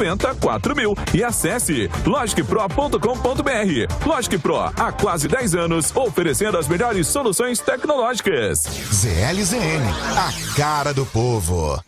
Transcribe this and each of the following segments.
4.000 e acesse logicpro.com.br. Logic Pro, há quase 10 anos, oferecendo as melhores soluções tecnológicas. ZLZN, a cara do povo.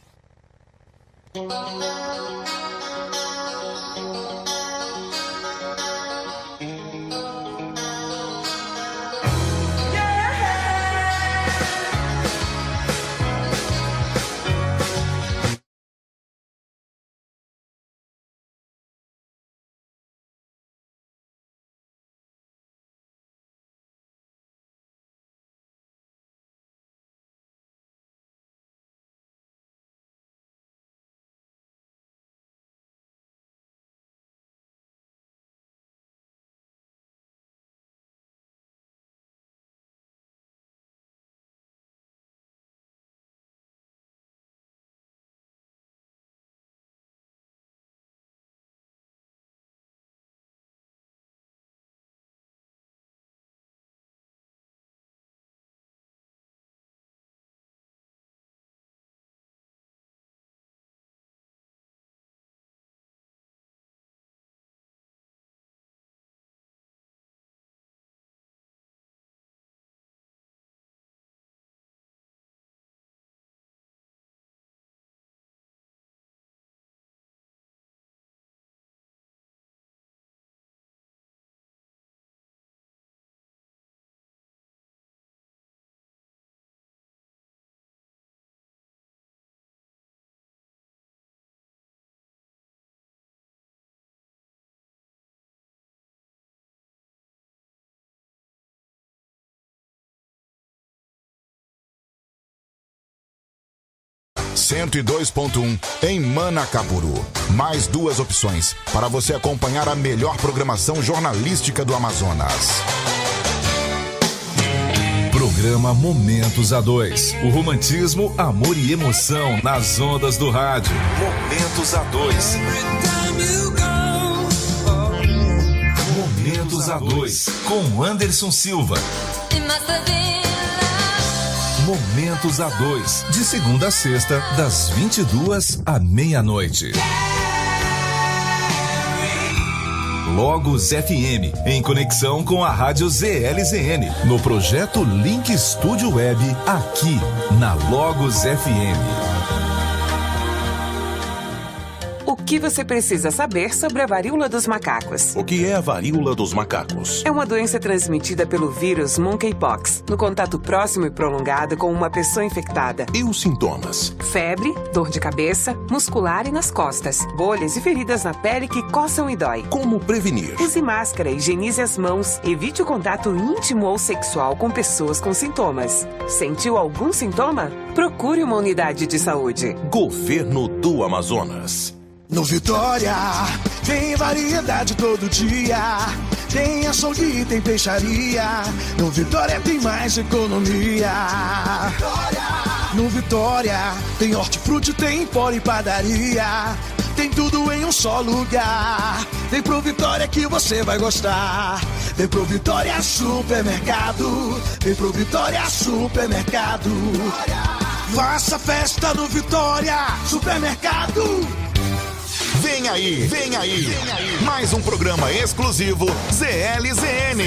...102.1 em Manacapuru. Mais 2 opções para você acompanhar a melhor programação jornalística do Amazonas. Programa Momentos A2. O romantismo, amor e emoção nas ondas do rádio. Momentos A2. Momentos A2 com Anderson Silva. Momentos A2, de segunda a sexta, das 22 à meia-noite. Logos FM, em conexão com a rádio ZLZN, no projeto Link Studio Web, aqui na Logos FM. O que você precisa saber sobre a varíola dos macacos? O que é a varíola dos macacos? É uma doença transmitida pelo vírus Monkeypox, no contato próximo e prolongado com uma pessoa infectada. E os sintomas? Febre, dor de cabeça, muscular e nas costas, bolhas e feridas na pele que coçam e dói. Como prevenir? Use máscara, higienize as mãos, evite o contato íntimo ou sexual com pessoas com sintomas. Sentiu algum sintoma? Procure uma unidade de saúde. Governo do Amazonas. No Vitória, tem variedade todo dia. Tem açougue, tem peixaria. No Vitória tem mais economia. No Vitória, tem hortifruti, tem pó e padaria. Tem tudo em um só lugar. Vem pro Vitória que você vai gostar. Vem pro Vitória Supermercado. Vem pro Vitória Supermercado. Faça festa no Vitória Supermercado. Vem aí, vem aí, mais um programa exclusivo ZLZN.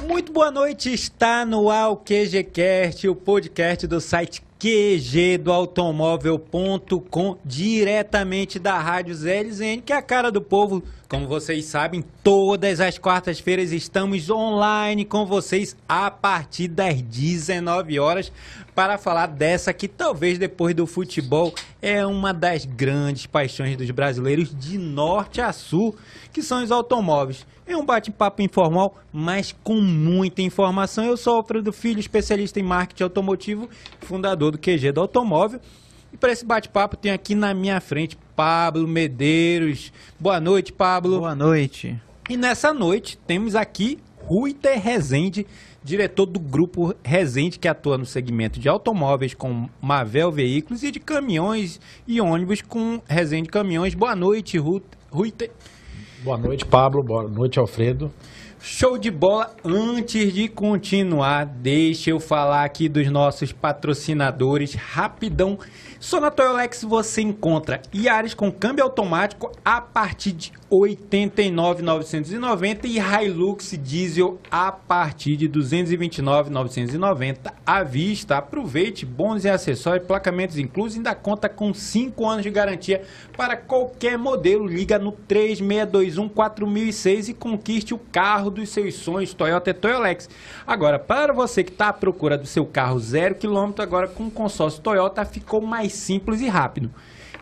Muito boa noite, está no ar o QGCast, o podcast do site QGdoautomóvel.com, diretamente da Rádio ZLZN, que é a cara do povo. Como vocês sabem, todas as quartas-feiras estamos online com vocês a partir das 19 horas para falar dessa que talvez depois do futebol é uma das grandes paixões dos brasileiros de norte a sul, que são os automóveis. É um bate-papo informal, mas com muita informação. Eu sou Alfredo Filho, especialista em marketing automotivo, fundador do QG do Automóvel. E para esse bate-papo tem aqui na minha frente Pablo Medeiros. Boa noite, Pablo. Boa noite. E nessa noite temos aqui Ruiter Rezende, diretor do grupo Rezende, que atua no segmento de automóveis com Mavel Veículos e de caminhões e ônibus com Rezende Caminhões. Boa noite, Ruiter. Boa noite, Pablo. Boa noite, Alfredo. Show de bola. Antes de continuar, deixa eu falar aqui dos nossos patrocinadores rapidão. Só na Toyolex você encontra Yaris com câmbio automático a partir de R$ 89.990 e Hilux diesel a partir de R$ 229.990 à vista. Aproveite, bônus e acessórios, placamentos inclusos, ainda conta com 5 anos de garantia para qualquer modelo. Liga no 3621-4006 e conquiste o carro dos seus sonhos. Toyota é Toyolex. Agora, para você que está à procura do seu carro 0 km, agora com o consórcio Toyota ficou mais simples e rápido.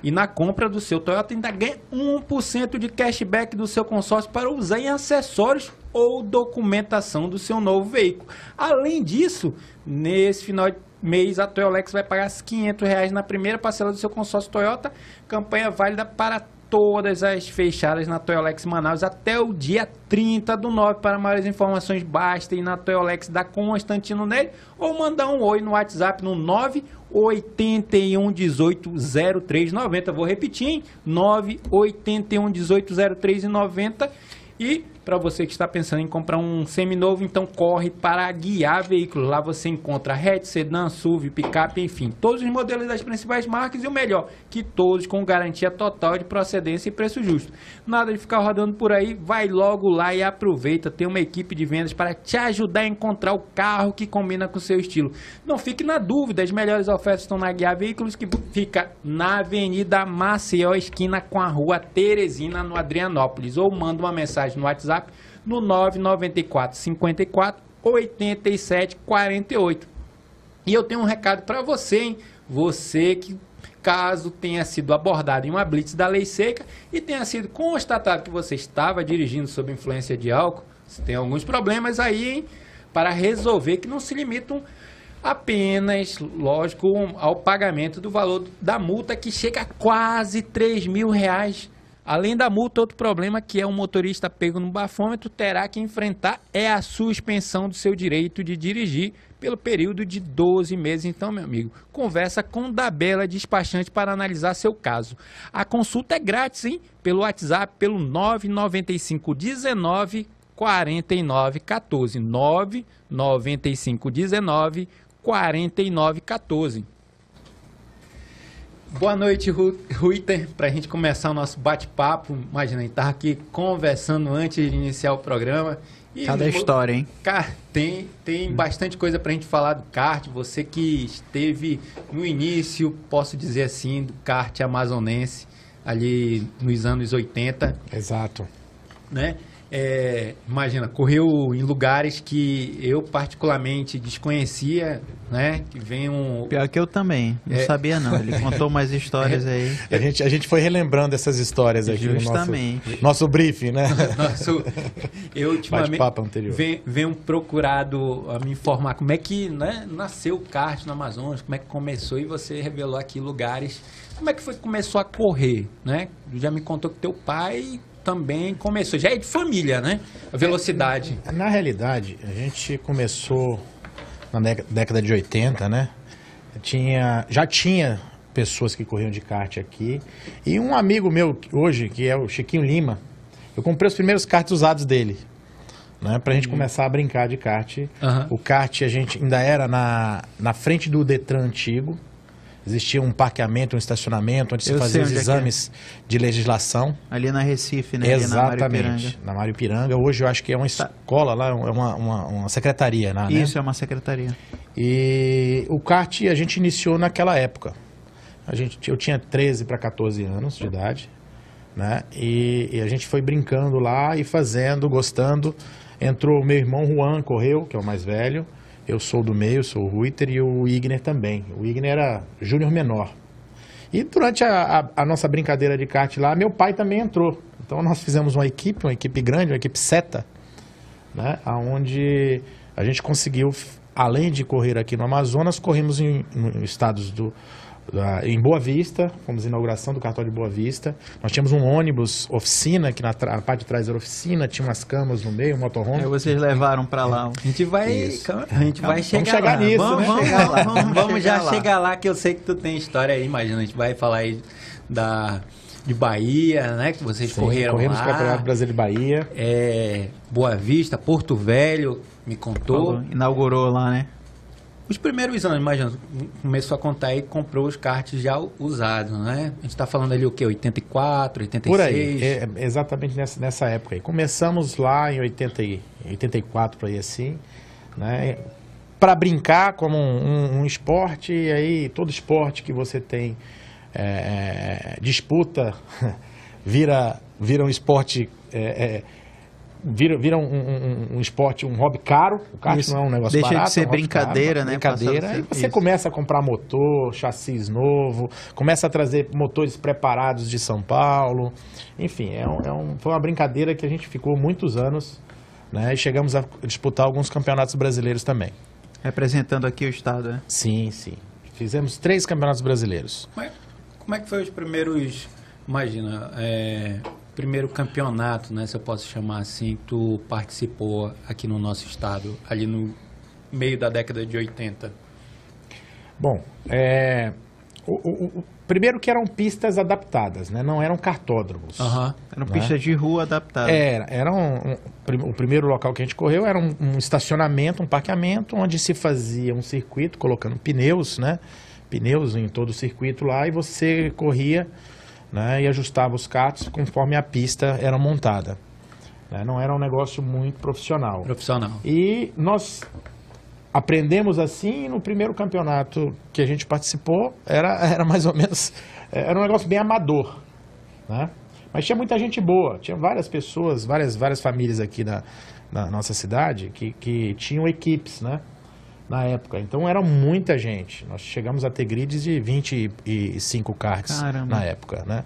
E na compra do seu Toyota ainda ganha 1% de cashback do seu consórcio para usar em acessórios ou documentação do seu novo veículo. Além disso, nesse final de mês a Toyolex vai pagar R$ 500 na primeira parcela do seu consórcio Toyota. Campanha válida para todas as fechadas na Toyolex Manaus até o dia 30/9. Para maiores informações, basta ir na Toyolex da Constantino Neri ou mandar um oi no WhatsApp no 981180390. Vou repetir, hein? 981180390. E para você que está pensando em comprar um seminovo, então corre para a Guiar Veículos. Lá você encontra hatch, sedã, SUV, picape, enfim, todos os modelos das principais marcas e o melhor, que todos com garantia total de procedência e preço justo. Nada de ficar rodando por aí, vai logo lá e aproveita. Tem uma equipe de vendas para te ajudar a encontrar o carro que combina com o seu estilo. Não fique na dúvida, as melhores ofertas estão na Guiar Veículos, que fica na Avenida Maceió, esquina com a Rua Teresina, no Adrianópolis. Ou manda uma mensagem no WhatsApp no 994 54 87 48. E eu tenho um recado para você, hein? Você que, caso tenha sido abordado em uma blitz da lei seca e tenha sido constatado que você estava dirigindo sob influência de álcool, você tem alguns problemas aí, hein? Para resolver, que não se limitam apenas, lógico, ao pagamento do valor da multa, que chega a quase R$ 3.000. Além da multa, outro problema que é um motorista pego no bafômetro terá que enfrentar é a suspensão do seu direito de dirigir pelo período de 12 meses. Então, meu amigo, conversa com o Dabella Despachante para analisar seu caso. A consulta é grátis, hein? Pelo WhatsApp, pelo 995 19 49 14. 995 19 49 14. Boa noite, Ruiter. Para a gente começar o nosso bate-papo, imagina, a gente estava aqui conversando antes de iniciar o programa. E cada história, hein? Tem bastante coisa para a gente falar do kart. Você que esteve no início, posso dizer assim, do kart amazonense, ali nos anos 80. Exato. Né? Imagina, correu em lugares que eu particularmente desconhecia, né? Que vem um... Pior que eu também, não sabia não, ele contou mais histórias aí. A gente foi relembrando essas histórias aqui. Justamente. No nosso briefing, né? Eu ultimamente venho procurado a me informar como é que, né, nasceu o kart no Amazonas, como é que começou, e você revelou aqui lugares. Como é que foi que começou a correr, né? Já me contou que teu pai também começou, já é de família, né? A velocidade. Na realidade, a gente começou na década de 80, né? Já tinha pessoas que corriam de kart aqui. E um amigo meu hoje, que é o Chiquinho Lima, eu comprei os primeiros karts usados dele, né? Pra gente começar a brincar de kart. O kart a gente ainda era na frente do Detran antigo. Existia um parqueamento, um estacionamento, onde se fazia os exames de legislação. Ali na Recife, né? Exatamente, na Mário Ipiranga. Hoje eu acho que é uma escola lá, é uma secretaria. Né? Isso, é uma secretaria. E o kart a gente iniciou naquela época. Eu tinha 13 para 14 anos de idade, né? E a gente foi brincando lá e fazendo, gostando. Entrou o meu irmão Juan, correu, que é o mais velho. Eu sou do meio, sou o Ruiter, e o Igner também. O Igner era júnior menor. E durante a nossa brincadeira de kart lá, meu pai também entrou. Então nós fizemos uma equipe grande, uma equipe seta, né? Onde a gente conseguiu, além de correr aqui no Amazonas, corremos em estados em Boa Vista, fomos à inauguração do cartório de Boa Vista. Nós tínhamos um ônibus oficina, que na parte de trás era oficina, tinha umas camas no meio, um motorhome. Aí vocês levaram para lá. A gente vai chegar lá. Nisso, vamos chegar lá, que eu sei que tu tem história aí, imagina, a gente vai falar aí de Bahia, né, que vocês corremos lá. Campeonato Brasileiro de Bahia. Boa Vista, Porto Velho, me contou. Inaugurou lá, né? Os primeiros anos, imagina, começou a contar aí, comprou os karts já usados, né? A gente está falando ali o quê? 84, 86? Por aí, exatamente nessa época aí. Começamos lá em 84, por aí assim, né? Para brincar como um esporte, e aí todo esporte que você tem disputa vira um esporte... Vira um esporte, um hobby caro. O kart Isso. não é um negócio Deixa barato. de ser é um hobby brincadeira, caro, né? Brincadeira. Aí você começa a comprar motor, chassis novo, começa a trazer motores preparados de São Paulo. Enfim, foi uma brincadeira que a gente ficou muitos anos, né? E chegamos a disputar alguns campeonatos brasileiros também. Representando aqui o estado, né? Sim. Fizemos 3 campeonatos brasileiros. Como é que foi os primeiros... Imagina, primeiro campeonato, né, se eu posso chamar assim, tu participou aqui no nosso estado, ali no meio da década de 80? Bom, o primeiro que eram pistas adaptadas, né? Não eram kartódromos. Eram pistas de rua adaptadas. O primeiro local que a gente correu era um estacionamento, um parqueamento, onde se fazia um circuito, colocando pneus, né? Pneus em todo o circuito lá, e você corria, né, e ajustava os karts conforme a pista era montada. Né? Não era um negócio muito profissional. E nós aprendemos assim, e no primeiro campeonato que a gente participou, era mais ou menos... Era um negócio bem amador. Né? Mas tinha muita gente boa. Tinha várias pessoas, várias famílias aqui na nossa cidade que tinham equipes, né? Na época. Então era muita gente. Nós chegamos a ter grids de 25 karts. Caramba. Na época, né?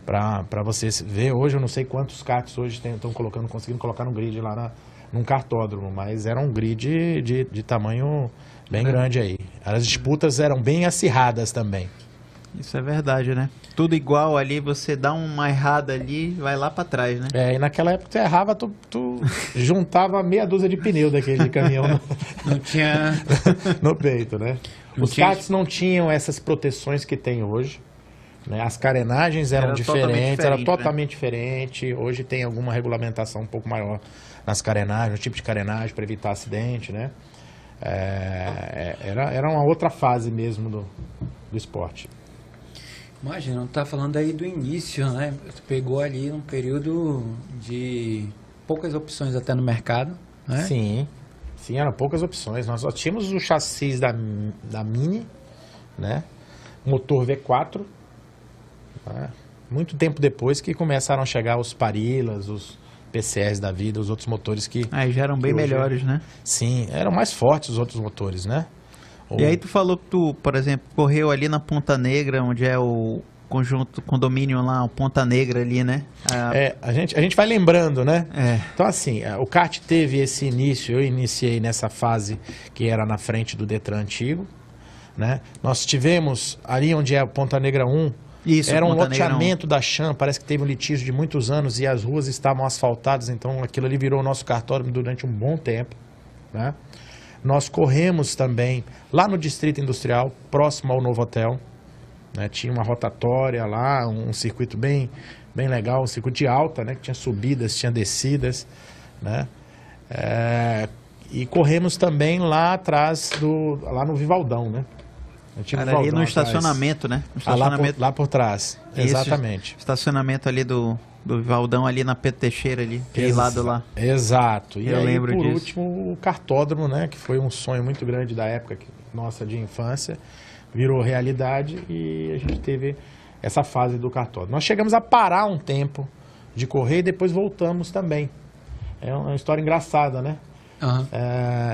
Para você ver, hoje eu não sei quantos karts hoje estão conseguindo colocar no grid lá num kartódromo, mas era um grid de tamanho bem grande aí. As disputas eram bem acirradas também. Isso é verdade, né? Tudo igual ali, você dá uma errada ali, vai lá pra trás, né? E naquela época tu errava, tu juntava meia dúzia de pneu daquele de caminhão não tinha... no peito, né? Os karts não tinham essas proteções que tem hoje, né? As carenagens eram diferentes, era totalmente diferente. Hoje tem alguma regulamentação um pouco maior nas carenagens, no tipo de carenagem para evitar acidente, né? Era uma outra fase mesmo do esporte. Imagina, não tá falando aí do início, né? Você pegou ali um período de poucas opções até no mercado, né? Sim, eram poucas opções. Nós só tínhamos o chassis da Mini, né? Motor V4. Né? Muito tempo depois que começaram a chegar os Parilas, os PCS da vida, os outros motores que... Aí já eram bem melhores, né? Sim, eram mais fortes os outros motores, né? E aí tu falou que tu, por exemplo, correu ali na Ponta Negra, onde é o condomínio lá, o Ponta Negra ali, né? A gente vai lembrando, né? Então assim, o kart teve esse início, eu iniciei nessa fase que era na frente do Detran antigo, né? Nós tivemos ali onde é a Ponta Negra 1, era um loteamento da Cham, parece que teve um litígio de muitos anos e as ruas estavam asfaltadas, então aquilo ali virou o nosso cartódromo durante um bom tempo, né? Nós corremos também lá no Distrito Industrial, próximo ao Novo Hotel, né? Tinha uma rotatória lá, um circuito bem legal, um circuito de alta, né? Que tinha subidas, tinha descidas, né? E corremos também lá atrás, lá no Vivaldão, né? Ali no estacionamento, né? No estacionamento... lá por trás, isso, exatamente. Estacionamento ali do Vivaldão, ali na Pedro Teixeira, ali, aquele lado lá. Exato. E eu aí, lembro por disso. último, o kartódromo, né? Que foi um sonho muito grande da época nossa de infância, virou realidade e a gente teve essa fase do kartódromo. Nós chegamos a parar um tempo de correr e depois voltamos também. É uma história engraçada, né?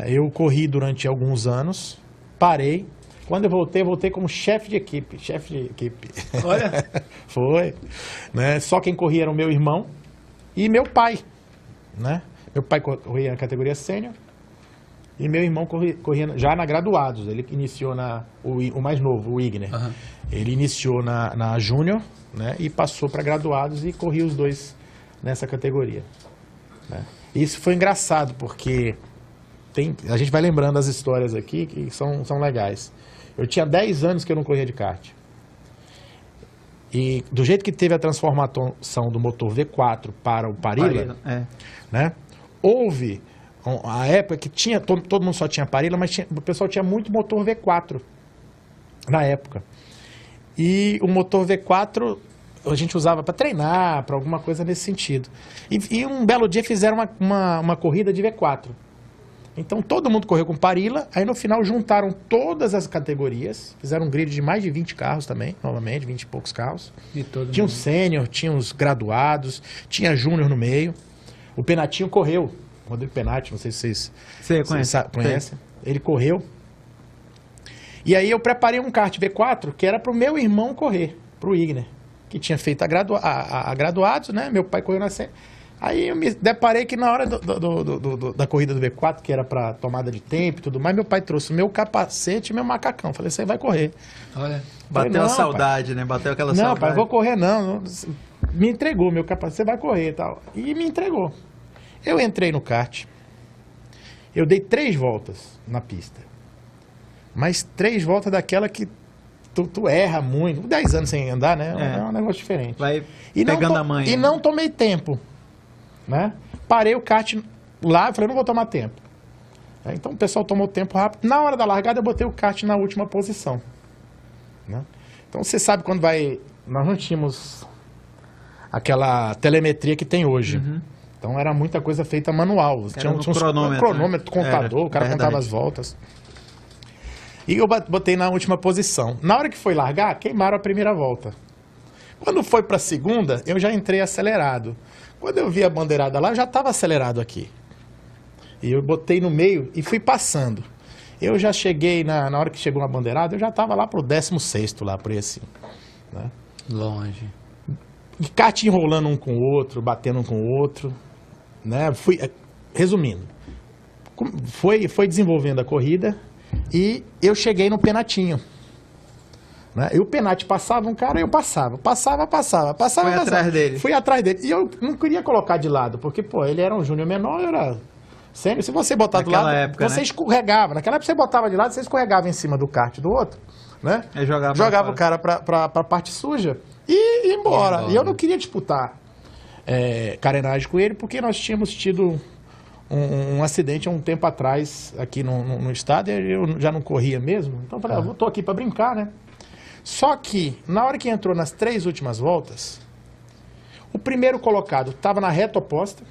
Eu corri durante alguns anos, parei. Quando eu voltei como chefe de equipe. Olha! Foi. Né? Só quem corria era o meu irmão e meu pai. Né? Meu pai corria na categoria sênior e meu irmão corria já na graduados. Ele iniciou o mais novo, o Igner. Ele iniciou na júnior, né? E passou para graduados e corria os dois nessa categoria. Né? Isso foi engraçado porque a gente vai lembrando as histórias aqui que são legais. Eu tinha 10 anos que eu não corria de kart. E do jeito que teve a transformação do motor V4 para o Parila, né, houve a época que tinha, todo mundo só tinha Parilla, mas o pessoal tinha muito motor V4 na época. E o motor V4 a gente usava para treinar, para alguma coisa nesse sentido. E um belo dia fizeram uma corrida de V4. Então todo mundo correu com Parilla, aí no final juntaram todas as categorias, fizeram um grid de mais de 20 carros também, novamente, 20 e poucos carros. Tinha um sênior, tinha uns graduados, tinha júnior no meio. O Penatinho correu, Rodrigo Penati, não sei se vocês conhecem. Ele correu. E aí eu preparei um kart V4 que era para o meu irmão correr, para o Igner, que tinha feito a graduados, né? Meu pai correu na série. Aí eu me deparei que na hora da corrida do V4, que era para tomada de tempo e tudo mais, meu pai trouxe meu capacete e meu macacão. Falei, você vai correr. Olha, bateu a saudade, pai, né? Bateu aquela não, saudade. Não, pai, eu vou correr não. Me entregou meu capacete, você vai correr e tal. E me entregou. Eu entrei no kart, eu dei 3 voltas na pista. Mas 3 voltas daquela que tu erra muito. 10 anos sem andar, né? É um negócio diferente. Vai pegando a manha. E não tomei tempo. Né? Parei o kart lá, falei, não vou tomar tempo. Então o pessoal tomou tempo rápido. Na hora da largada eu botei o kart na última posição. Né? Então você sabe quando vai... Nós não tínhamos aquela telemetria que tem hoje. Uhum. Então era muita coisa feita manual. Tinha um cronômetro, contador, o cara contava as voltas. E eu botei na última posição. Na hora que foi largar, queimaram a primeira volta. Quando foi para a segunda, eu já entrei acelerado. Quando eu vi a bandeirada lá, eu já estava acelerado aqui. E eu botei no meio e fui passando. Eu já cheguei, na hora que chegou a bandeirada, eu já estava lá pro 16º, lá por aí assim. Né? Longe. E kart enrolando um com o outro, batendo um com o outro. Né? Resumindo, foi desenvolvendo a corrida e eu cheguei no Penatinho. Né? E o Penati passava um cara, eu passava. Foi atrás dele. Fui atrás dele. E eu não queria colocar de lado, porque, pô, ele era um júnior menor, eu era sênior. Se você botar do lado, época, você né? escorregava. Naquela época você botava de lado, você escorregava em cima do kart do outro, né? Jogava o cara pra parte suja e ia embora. E eu não queria disputar carenagem com ele, porque nós tínhamos tido um acidente há um tempo atrás aqui no estado, e eu já não corria mesmo. Então eu falei, eu tô aqui pra brincar, né? Só que, na hora que entrou nas 3 últimas voltas, o primeiro colocado estava na reta oposta,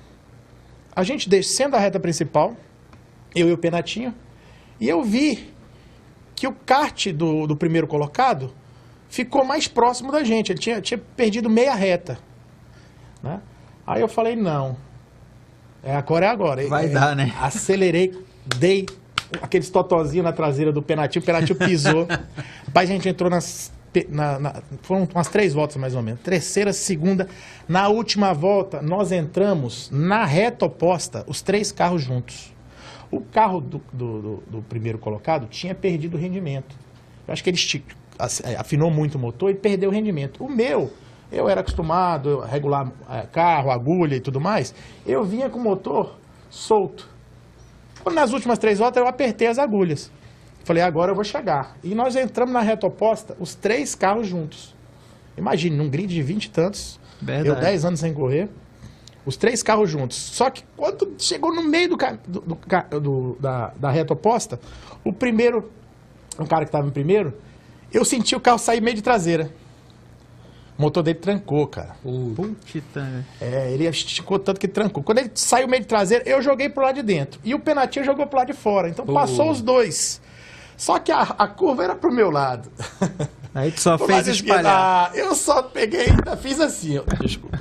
a gente descendo a reta principal, eu e o Penatinho, e eu vi que o kart do primeiro colocado ficou mais próximo da gente, ele tinha perdido meia reta. Né? Aí eu falei, não, agora é agora. Vai dar, né? Acelerei, dei aqueles totozinhos na traseira do Penatinho, o Penatinho pisou. Rapaz, a gente entrou foram umas 3 voltas mais ou menos. Terceira, segunda. Na última volta, nós entramos na reta oposta, os 3 carros juntos. O carro do primeiro colocado tinha perdido o rendimento. Eu acho que ele afinou muito o motor e perdeu o rendimento. O meu, eu era acostumado a regular carro, agulha e tudo mais. Eu vinha com o motor solto. Nas últimas 3 voltas eu apertei as agulhas. Falei, agora eu vou chegar. E nós entramos na reta oposta, os 3 carros juntos. Imagine, num grid de 20 e tantos, Verdade. Eu 10 anos sem correr, os 3 carros juntos. Só que quando chegou no meio da reta oposta, o cara que estava em primeiro, eu senti o carro sair meio de traseira. O motor dele trancou, cara. Ele esticou tanto que trancou. Quando ele saiu meio de traseira, eu joguei pro lado de dentro. E o Penatinho jogou pro lado de fora. Então passou os 2. Só que a curva era pro meu lado. Aí tu só fez espalhar. Eu só peguei, ainda fiz assim, ó. Desculpa.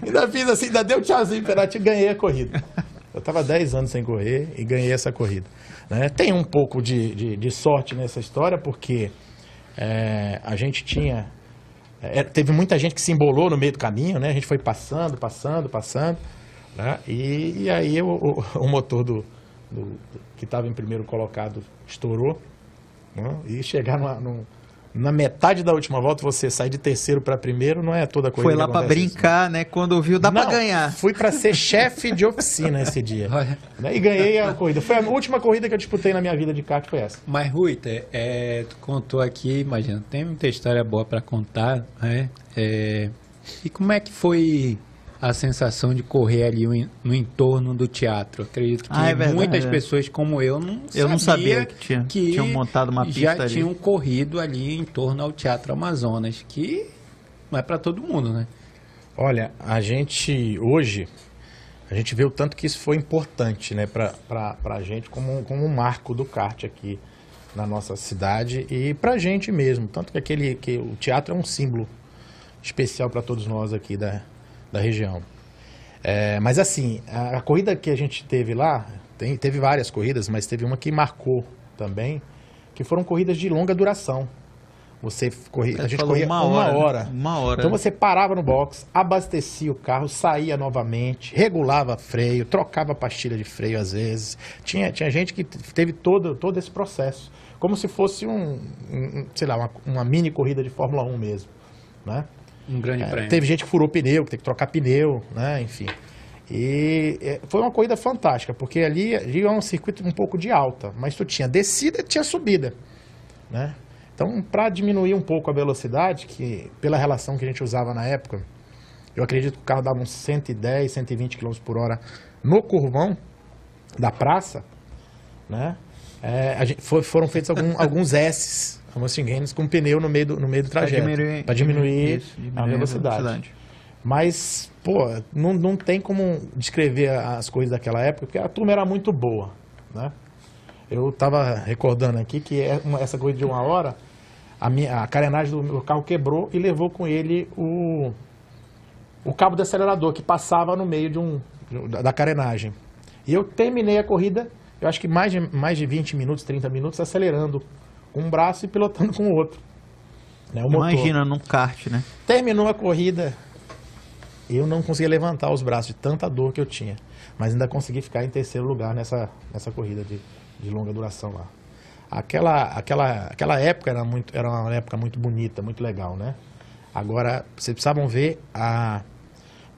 Ainda fiz assim, ainda dei um tchauzinho pro Penatinho e ganhei a corrida. Eu tava 10 anos sem correr e ganhei essa corrida. Né? Tem um pouco de sorte nessa história, porque a gente tinha... teve muita gente que se embolou no meio do caminho, né? A gente foi passando. Né? E aí o motor que estava em primeiro colocado estourou. Né? E chegar na metade da última volta, você sair de terceiro para primeiro, não é toda a corrida. Foi lá para brincar, né? Quando viu, dá para ganhar. Fui para ser chefe de oficina esse dia. Né? E ganhei a corrida. Foi a última corrida que eu disputei na minha vida de kart, foi essa. Mas, Rui, tu contou aqui, imagina, tem muita história boa para contar, né? E como é que foi a sensação de correr ali no entorno do teatro. Acredito que verdade, muitas pessoas como eu não sabia que tinham montado uma pista já ali. tinham corrido ali em torno ao Teatro Amazonas, que não é para todo mundo, né? Olha, a gente vê o tanto que isso foi importante, né, pra gente como um marco do kart aqui na nossa cidade e pra gente mesmo. Tanto que o teatro é um símbolo especial para todos nós aqui da região. Mas assim, a corrida que a gente teve lá, teve várias corridas, mas teve uma que marcou também, que foram corridas de longa duração. A gente corria uma hora. Então você parava no box, abastecia o carro, saía novamente, regulava freio, trocava pastilha de freio às vezes. Tinha gente que teve todo esse processo, como se fosse uma mini corrida de Fórmula 1 mesmo, né? Um grande prêmio. Teve gente que furou pneu, que teve que trocar pneu, né? Enfim. E foi uma corrida fantástica, porque ali é um circuito um pouco de alta, mas tu tinha descida e tinha subida, né? Então, para diminuir um pouco a velocidade, que pela relação que a gente usava na época, eu acredito que o carro dava uns 110, 120 km por hora no curvão da praça, né? Foram feitos alguns S's, alguns games com pneu no meio do trajeto, para diminuir a velocidade. Mas, não tem como descrever as coisas daquela época, porque a turma era muito boa, né? Eu estava recordando aqui que essa corrida de uma hora, a carenagem do meu carro quebrou e levou com ele o cabo do acelerador que passava no meio da carenagem. E eu terminei a corrida, eu acho que mais de 20 minutos, 30 minutos, acelerando com um braço e pilotando com o outro. Né, Imagina num kart, né? Terminou a corrida, eu não conseguia levantar os braços de tanta dor que eu tinha. Mas ainda consegui ficar em terceiro lugar nessa corrida de longa duração lá. Aquela época era uma época muito bonita, muito legal, né? Agora, vocês precisavam ver a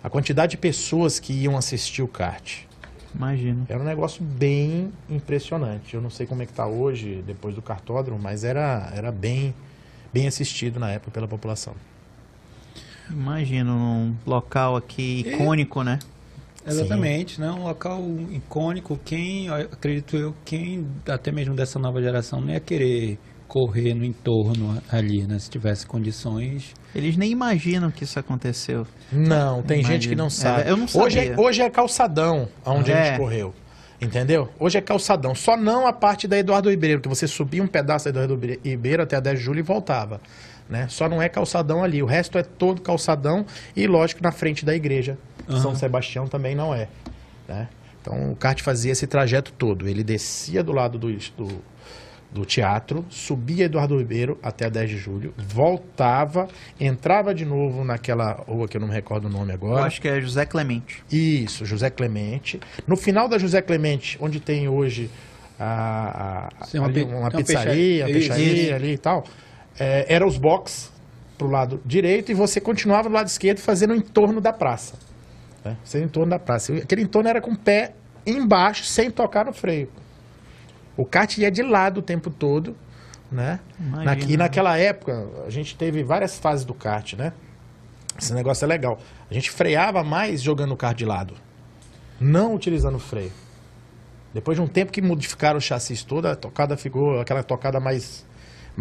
quantidade de pessoas que iam assistir o kart. Imagino. Era um negócio bem impressionante. Eu não sei como é que está hoje, depois do kartódromo, mas era bem assistido na época pela população. Imagino, um local aqui icônico, né? Exatamente, né? Um local icônico. Acredito eu, quem até mesmo dessa nova geração não ia querer correr no entorno ali, né? Se tivesse condições. Eles nem imaginam que isso aconteceu. Não, tem gente que não sabe. Eu não sabia. Hoje é calçadão onde a gente correu. Entendeu? Hoje é calçadão. Só não a parte da Eduardo Ribeiro, que você subia um pedaço da Eduardo Ribeiro até a 10 de julho e voltava. Né? Só não é calçadão ali. O resto é todo calçadão e, lógico, na frente da igreja. São Sebastião também não é. Né? Então o kart fazia esse trajeto todo. Ele descia do lado do teatro, subia Eduardo Ribeiro até a 10 de julho, voltava, entrava de novo naquela rua que eu não me recordo o nome agora. Eu acho que é José Clemente. Isso, José Clemente. No final da José Clemente, onde tem hoje uma pizzaria, uma peixaria ali e tal, era os box pro lado direito e você continuava do lado esquerdo fazendo o entorno da praça. Né? Fazendo o entorno da praça. Aquele entorno era com o pé embaixo, sem tocar no freio. O kart ia de lado o tempo todo, né? E naquela época, a gente teve várias fases do kart, né? Esse negócio é legal. A gente freava mais jogando o kart de lado, não utilizando o freio. Depois de um tempo que modificaram o chassi todo, a tocada ficou aquela tocada mais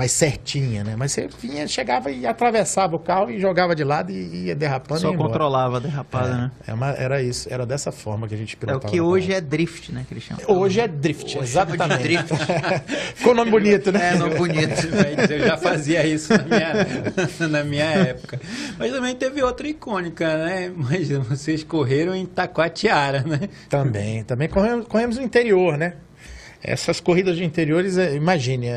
certinha, né? Mas você chegava e atravessava o carro e jogava de lado e ia derrapando. Só controlava a derrapada, né? Era isso, era dessa forma que a gente pilotava. É o que hoje é drift, né, Cristiano? Hoje é drift, exatamente. Drift. Ficou nome bonito, né? Nome bonito. Eu já fazia isso na minha época. Mas também teve outra icônica, né? Mas vocês correram em Taquatiara, né? Também corremos no interior, né? Essas corridas de interiores, imagine,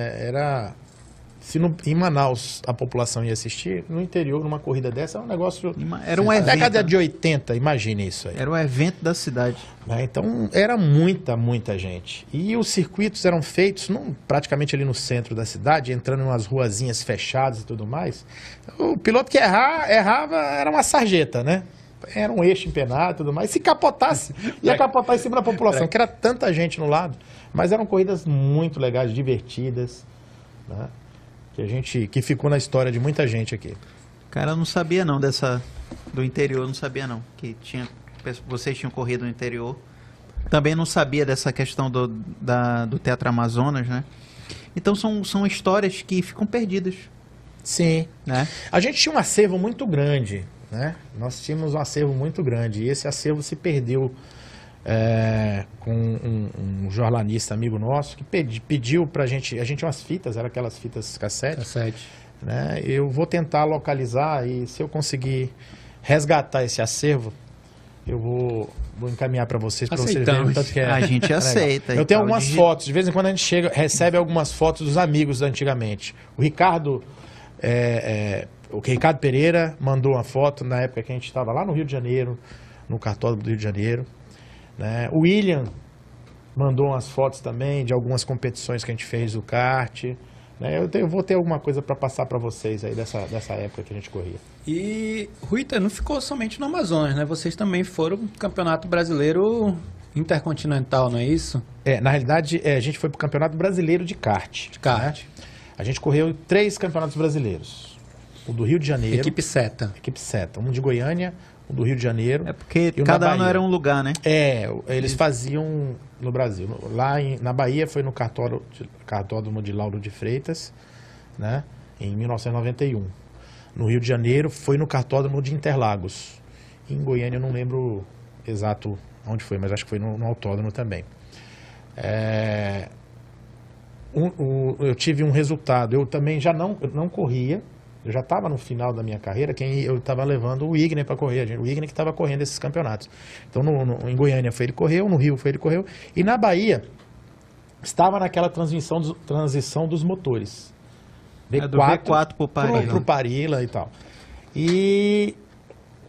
se em Manaus a população ia assistir, no interior, numa corrida dessa, era um negócio... Era um evento. Década de 80, imagine isso aí. Era um evento da cidade. Então, era muita gente. E os circuitos eram feitos praticamente ali no centro da cidade, entrando em umas ruazinhas fechadas e tudo mais. O piloto que errava era uma sarjeta, né? Era um eixo empenado e tudo mais. Se capotasse, ia capotar em cima da população, que era tanta gente no lado. Mas eram corridas muito legais, divertidas, né? Que ficou na história de muita gente aqui. Cara, eu não sabia não do interior, não sabia não, que vocês tinham corrido no interior. Também não sabia dessa questão do Teatro Amazonas, né? Então são histórias que ficam perdidas. Sim. Né? A gente tinha um acervo muito grande, né? Nós tínhamos um acervo muito grande e esse acervo se perdeu com um jornalista amigo nosso que pediu pra gente... A gente tinha umas fitas, eram aquelas fitas cassete. Né? Eu vou tentar localizar e se eu conseguir resgatar esse acervo, eu vou encaminhar para vocês verem o tanto que a gente aceita. Eu tenho algumas fotos, de vez em quando a gente recebe algumas fotos dos amigos da antigamente. O Ricardo Pereira mandou uma foto na época que a gente estava lá no Rio de Janeiro, no cartódromo do Rio de Janeiro. Né? O William mandou umas fotos também de algumas competições que a gente fez do kart. Eu vou ter alguma coisa para passar para vocês aí dessa época que a gente corria. E, Ruita, não ficou somente no Amazonas, né? Vocês também foram pro Campeonato Brasileiro Intercontinental, não é isso? Na realidade, a gente foi pro Campeonato Brasileiro de kart. Né? A gente correu 3 campeonatos brasileiros. O do Rio de Janeiro. Equipe Seta. Um de Goiânia, um do Rio de Janeiro. Porque cada ano era um lugar, né? Eles faziam no Brasil. Lá na Bahia foi no cartódromo de Lauro de Freitas, né? Em 1991. No Rio de Janeiro foi no cartódromo de Interlagos. Em Goiânia eu não lembro exato onde foi, mas acho que foi no autódromo também. Eu tive um resultado. Eu também já não corria. Eu já estava no final da minha carreira, eu estava levando o Igner para correr. O Igner que estava correndo esses campeonatos. Então, em Goiânia foi ele correu, no Rio foi ele correu. E na Bahia, estava naquela transição dos motores. Do V4 pro Parila. Pro Parila e tal. E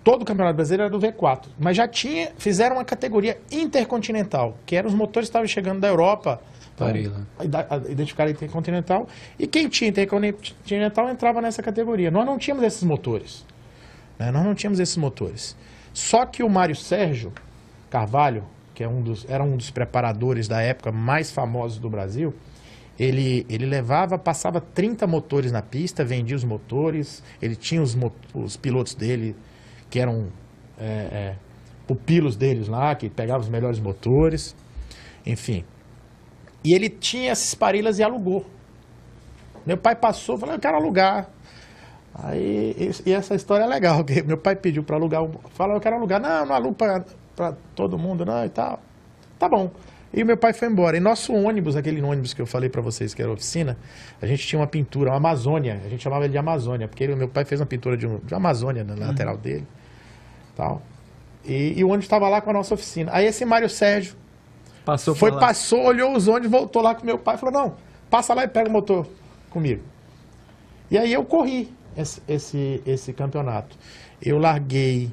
todo o Campeonato Brasileiro era do V4. Mas fizeram uma categoria intercontinental, que eram os motores que estavam chegando da Europa. Parila. Identificar intercontinental. E quem tinha intercontinental entrava nessa categoria. Nós não tínhamos esses motores. Né? Só que o Mário Sérgio Carvalho, que era um dos preparadores da época mais famosos do Brasil, ele passava 30 motores na pista, vendia os motores, ele tinha os pilotos dele, que eram pupilos deles lá, que pegavam os melhores motores, enfim. E ele tinha essas Parilas e alugou. Meu pai passou, falou, eu quero alugar. E essa história é legal, porque meu pai pediu para alugar, falou, eu quero alugar. Não alugo para todo mundo, não, e tal. Tá bom. E o meu pai foi embora. E nosso ônibus, aquele ônibus que eu falei para vocês, que era a oficina, a gente tinha uma pintura, uma Amazônia, a gente chamava ele de Amazônia, porque meu pai fez uma pintura de uma Amazônia na lateral dele. Tal. E o ônibus estava lá com a nossa oficina. Aí esse Mário Sérgio passou, olhou os ônibus, voltou lá com meu pai e falou, não, passa lá e pega o motor comigo. E aí eu corri esse campeonato. Eu larguei,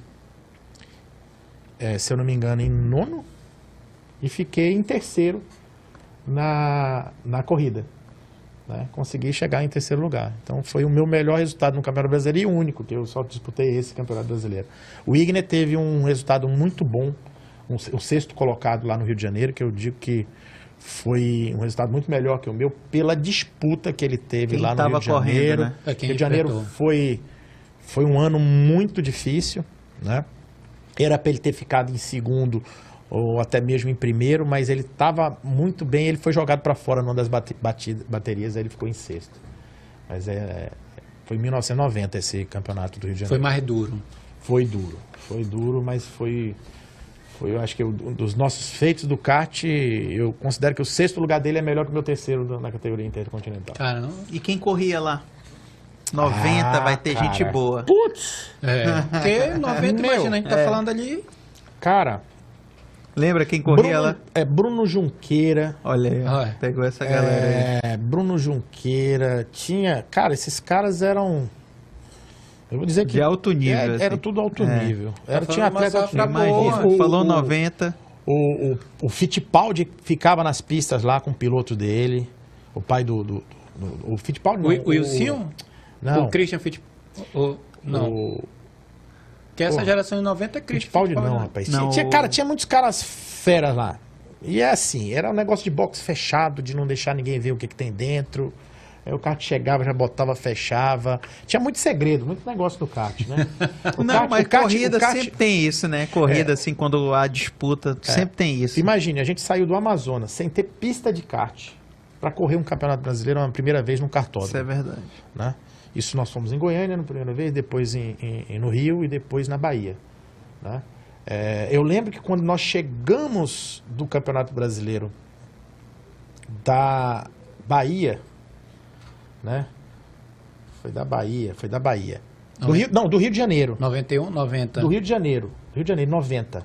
se eu não me engano, em 9º e fiquei em 3º na corrida. Né? Consegui chegar em 3º lugar. Então foi o meu melhor resultado no Campeonato Brasileiro e o único, que eu só disputei esse Campeonato Brasileiro. O Igner teve um resultado muito bom, o 6º colocado lá no Rio de Janeiro, que eu digo que foi um resultado muito melhor que o meu, pela disputa que ele teve lá no Rio de Janeiro. Né? Rio de Janeiro foi um ano muito difícil, né? Era para ele ter ficado em 2º ou até mesmo em 1º, mas ele estava muito bem, ele foi jogado para fora numa das baterias, aí ele ficou em 6º. Mas foi em 1990 esse campeonato do Rio de Janeiro. Foi mais duro. Foi duro, mas eu acho que dos nossos feitos do kart, eu considero que o 6º lugar dele é melhor que o meu 3º na categoria intercontinental. Caramba. E quem corria lá? 90 vai ter cara. Gente boa. Putz! Porque 90, imagina, a gente tá falando ali... Cara... Lembra quem corria lá? Bruno Junqueira. Olha aí, pegou essa galera aí. Bruno Junqueira. Tinha... Cara, esses caras eram... Eu vou dizer que... De alto nível. Era tudo alto nível. Tinha atleta... Falou 90. O Fittipaldi ficava nas pistas lá com o piloto dele. O pai do o Fittipaldi... O Wilson? Não. O Christian Fittipaldi? Não. Que essa geração de 90 é Christian Fittipaldi. Não, rapaz. Não. Tinha muitos caras feras lá. E é assim, era um negócio de boxe fechado, de não deixar ninguém ver o que tem dentro. Aí o kart chegava, já botava, fechava. Tinha muito segredo, muito negócio do kart, né? Corrida sempre tem isso, né? Corrida, assim, quando há disputa, sempre tem isso. Imagine, a gente saiu do Amazonas sem ter pista de kart para correr um campeonato brasileiro uma primeira vez no kartódromo. Isso é verdade. Né? Isso nós fomos em Goiânia na primeira vez, depois no Rio e depois na Bahia. Né? Eu lembro que quando nós chegamos do Campeonato Brasileiro da Bahia, né? Foi da Bahia. Do Rio de Janeiro. 91, 90. Do Rio de Janeiro, 90.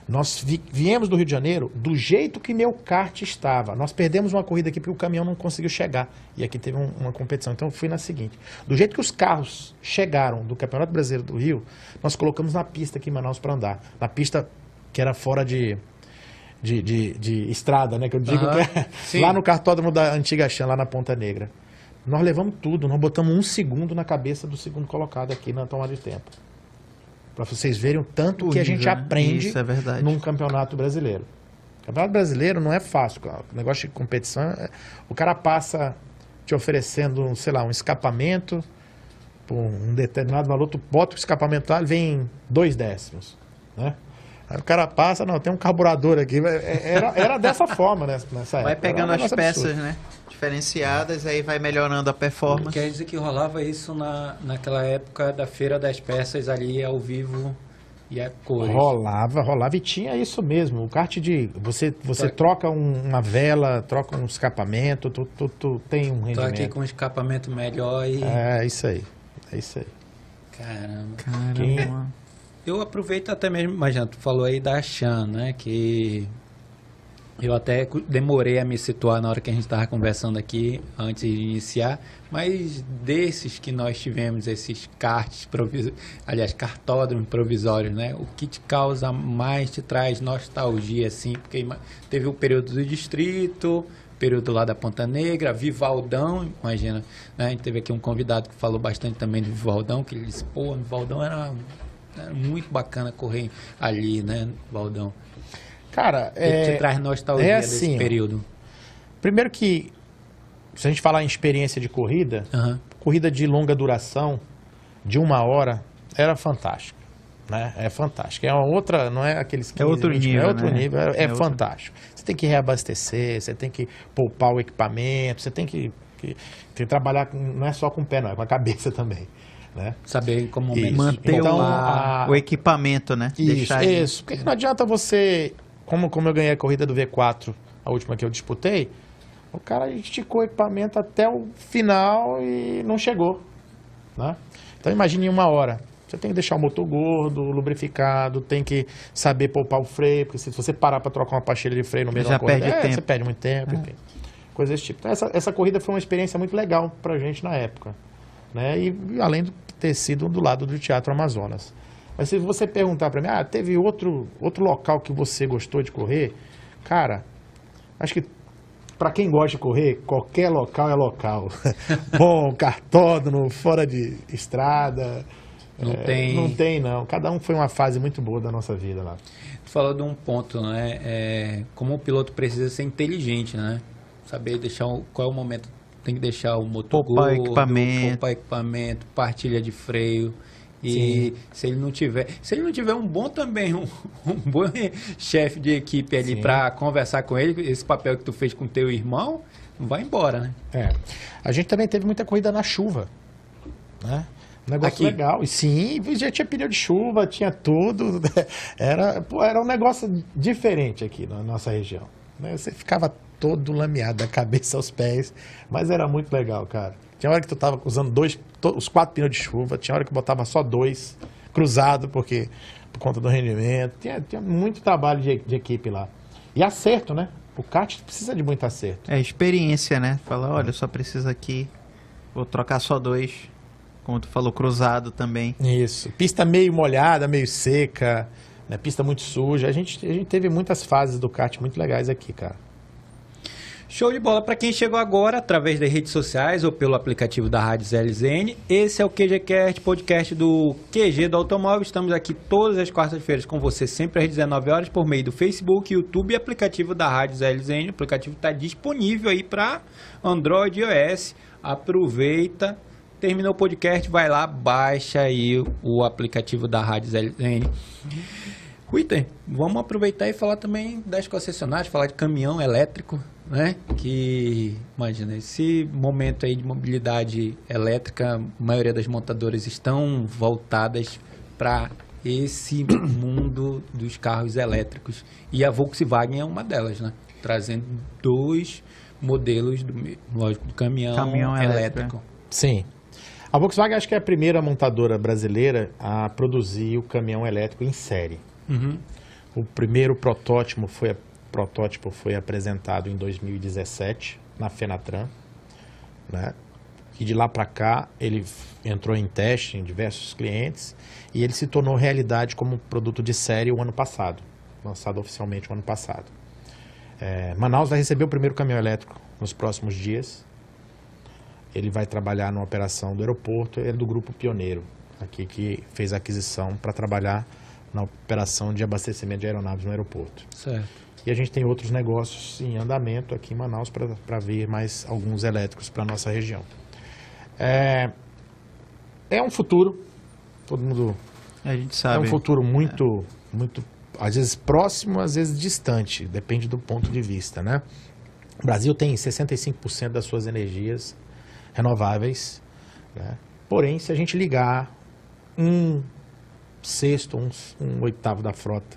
Nós viemos do Rio de Janeiro do jeito que meu kart estava. Nós perdemos uma corrida aqui porque o caminhão não conseguiu chegar. E aqui teve uma competição. Então, fui na seguinte. Do jeito que os carros chegaram do Campeonato Brasileiro do Rio, nós colocamos na pista aqui em Manaus para andar. Na pista que era fora de estrada, né? Que eu digo que é lá no cartódromo da Antiga Chan, lá na Ponta Negra. Nós levamos tudo. Nós botamos 1 segundo na cabeça do segundo colocado aqui na tomada de tempo. Para vocês verem o tanto que a gente aprende num campeonato brasileiro. O campeonato brasileiro não é fácil. O negócio de competição, o cara passa te oferecendo, sei lá, um escapamento por um determinado valor, tu bota o escapamento lá, ele vem 2 décimos. Né? Aí o cara passa, não, tem um carburador aqui. Era dessa forma nessa época. Vai pegando as peças, né? Diferenciadas, aí vai melhorando a performance. Quer dizer que rolava isso naquela época da Feira das Peças ali ao vivo e a cores. Rolava e tinha isso mesmo. O kart de... Você troca uma vela, troca um escapamento, tu tem um rendimento. Tô aqui com um escapamento melhor e... É isso aí. Caramba. Eu aproveito até mesmo, imagina, tu falou aí da Chan, né, que eu até demorei a me situar na hora que a gente estava conversando aqui, antes de iniciar, mas desses que nós tivemos, esses karts, kartódromos provisórios, né, o que te causa mais, te traz nostalgia, assim, porque teve o período do distrito, período lá da Ponta Negra, Vivaldão, imagina, né, a gente teve aqui um convidado que falou bastante também do Vivaldão, que ele disse, pô, Vivaldão era muito bacana correr ali, né, Valdão? Cara, te traz nostalgia desse período. Primeiro que, se a gente falar em experiência de corrida, corrida de longa duração, de 1 hora, era fantástico. Né? É fantástico. É uma outra, não é aqueles 15, é outro 20, nível, é outro né? nível, é fantástico. Você tem que reabastecer, você tem que poupar o equipamento, você tem que trabalhar, não é só com o pé, não, é com a cabeça também. Né? Saber como manter o equipamento, né? Isso. Porque não adianta você, como eu ganhei a corrida do V4, a última que eu disputei, o cara esticou o equipamento até o final e não chegou. Né? Então imagine em 1 hora. Você tem que deixar o motor gordo, lubrificado, tem que saber poupar o freio, porque se você parar para trocar uma pastilha de freio no meio da corrida, você perde muito tempo, enfim. Coisa desse tipo. Então essa corrida foi uma experiência muito legal pra gente na época. Né? E além de ter sido do lado do Teatro Amazonas. Mas se você perguntar para mim, teve outro local que você gostou de correr? Cara, acho que para quem gosta de correr, qualquer local é local. Bom, cartódromo, fora de estrada. Não tem. Cada um foi uma fase muito boa da nossa vida lá. Tu falou de um ponto, né? Como o piloto precisa ser inteligente, né? Saber qual é o momento. Tem que deixar o motor poupar gordo, poupar equipamento, partilha de freio. E se ele não tiver um bom também, um bom chefe de equipe ali para conversar com ele, esse papel que tu fez com teu irmão, vai embora, né? A gente também teve muita corrida na chuva, né? Um negócio legal. E sim, já tinha pneu de chuva, tinha tudo. Era um negócio diferente aqui na nossa região. Né? Você ficava todo lameado, da cabeça aos pés, mas era muito legal, cara. Tinha hora que tu tava usando os 4 pneus de chuva, tinha hora que botava só 2 cruzado, por conta do rendimento. Tinha muito trabalho de equipe lá. E acerto, né? O kart precisa de muito acerto. Experiência, né? Fala, olha, só precisa aqui, vou trocar só 2, como tu falou, cruzado também. Isso. Pista meio molhada, meio seca, né? Pista muito suja. A gente teve muitas fases do kart muito legais aqui, cara. Show de bola. Para quem chegou agora, através das redes sociais ou pelo aplicativo da Rádio ZLZN, esse é o QGCast, podcast do QG do Automóvel. Estamos aqui todas as quartas-feiras com você, sempre às 19 horas, por meio do Facebook, YouTube e aplicativo da Rádio ZLZN. O aplicativo está disponível aí para Android e iOS. Aproveita, terminou o podcast, vai lá, baixa aí o aplicativo da Rádio ZLZN. Witter, vamos aproveitar e falar também das concessionárias, falar de caminhão elétrico, né? Que, imagina, esse momento aí de mobilidade elétrica, a maioria das montadoras estão voltadas para esse mundo dos carros elétricos. E a Volkswagen é uma delas, né? Trazendo 2 modelos do caminhão elétrico. Sim. A Volkswagen acho que é a primeira montadora brasileira a produzir o caminhão elétrico em série. Uhum. O primeiro protótipo foi apresentado em 2017 na Fenatran, né? E de lá para cá ele entrou em teste em diversos clientes e ele se tornou realidade como produto de série o ano passado, lançado oficialmente o ano passado. Manaus vai receber o primeiro caminhão elétrico nos próximos dias. Ele vai trabalhar na operação do aeroporto, é do Grupo Pioneiro, aqui que fez a aquisição para trabalhar na operação de abastecimento de aeronaves no aeroporto. Certo. E a gente tem outros negócios em andamento aqui em Manaus para ver mais alguns elétricos para a nossa região. É um futuro, todo mundo... A gente sabe. É um futuro muito, às vezes próximo, às vezes distante, depende do ponto de vista, né? O Brasil tem 65% das suas energias renováveis, né? Porém, se a gente ligar 1/6, 1/8 da frota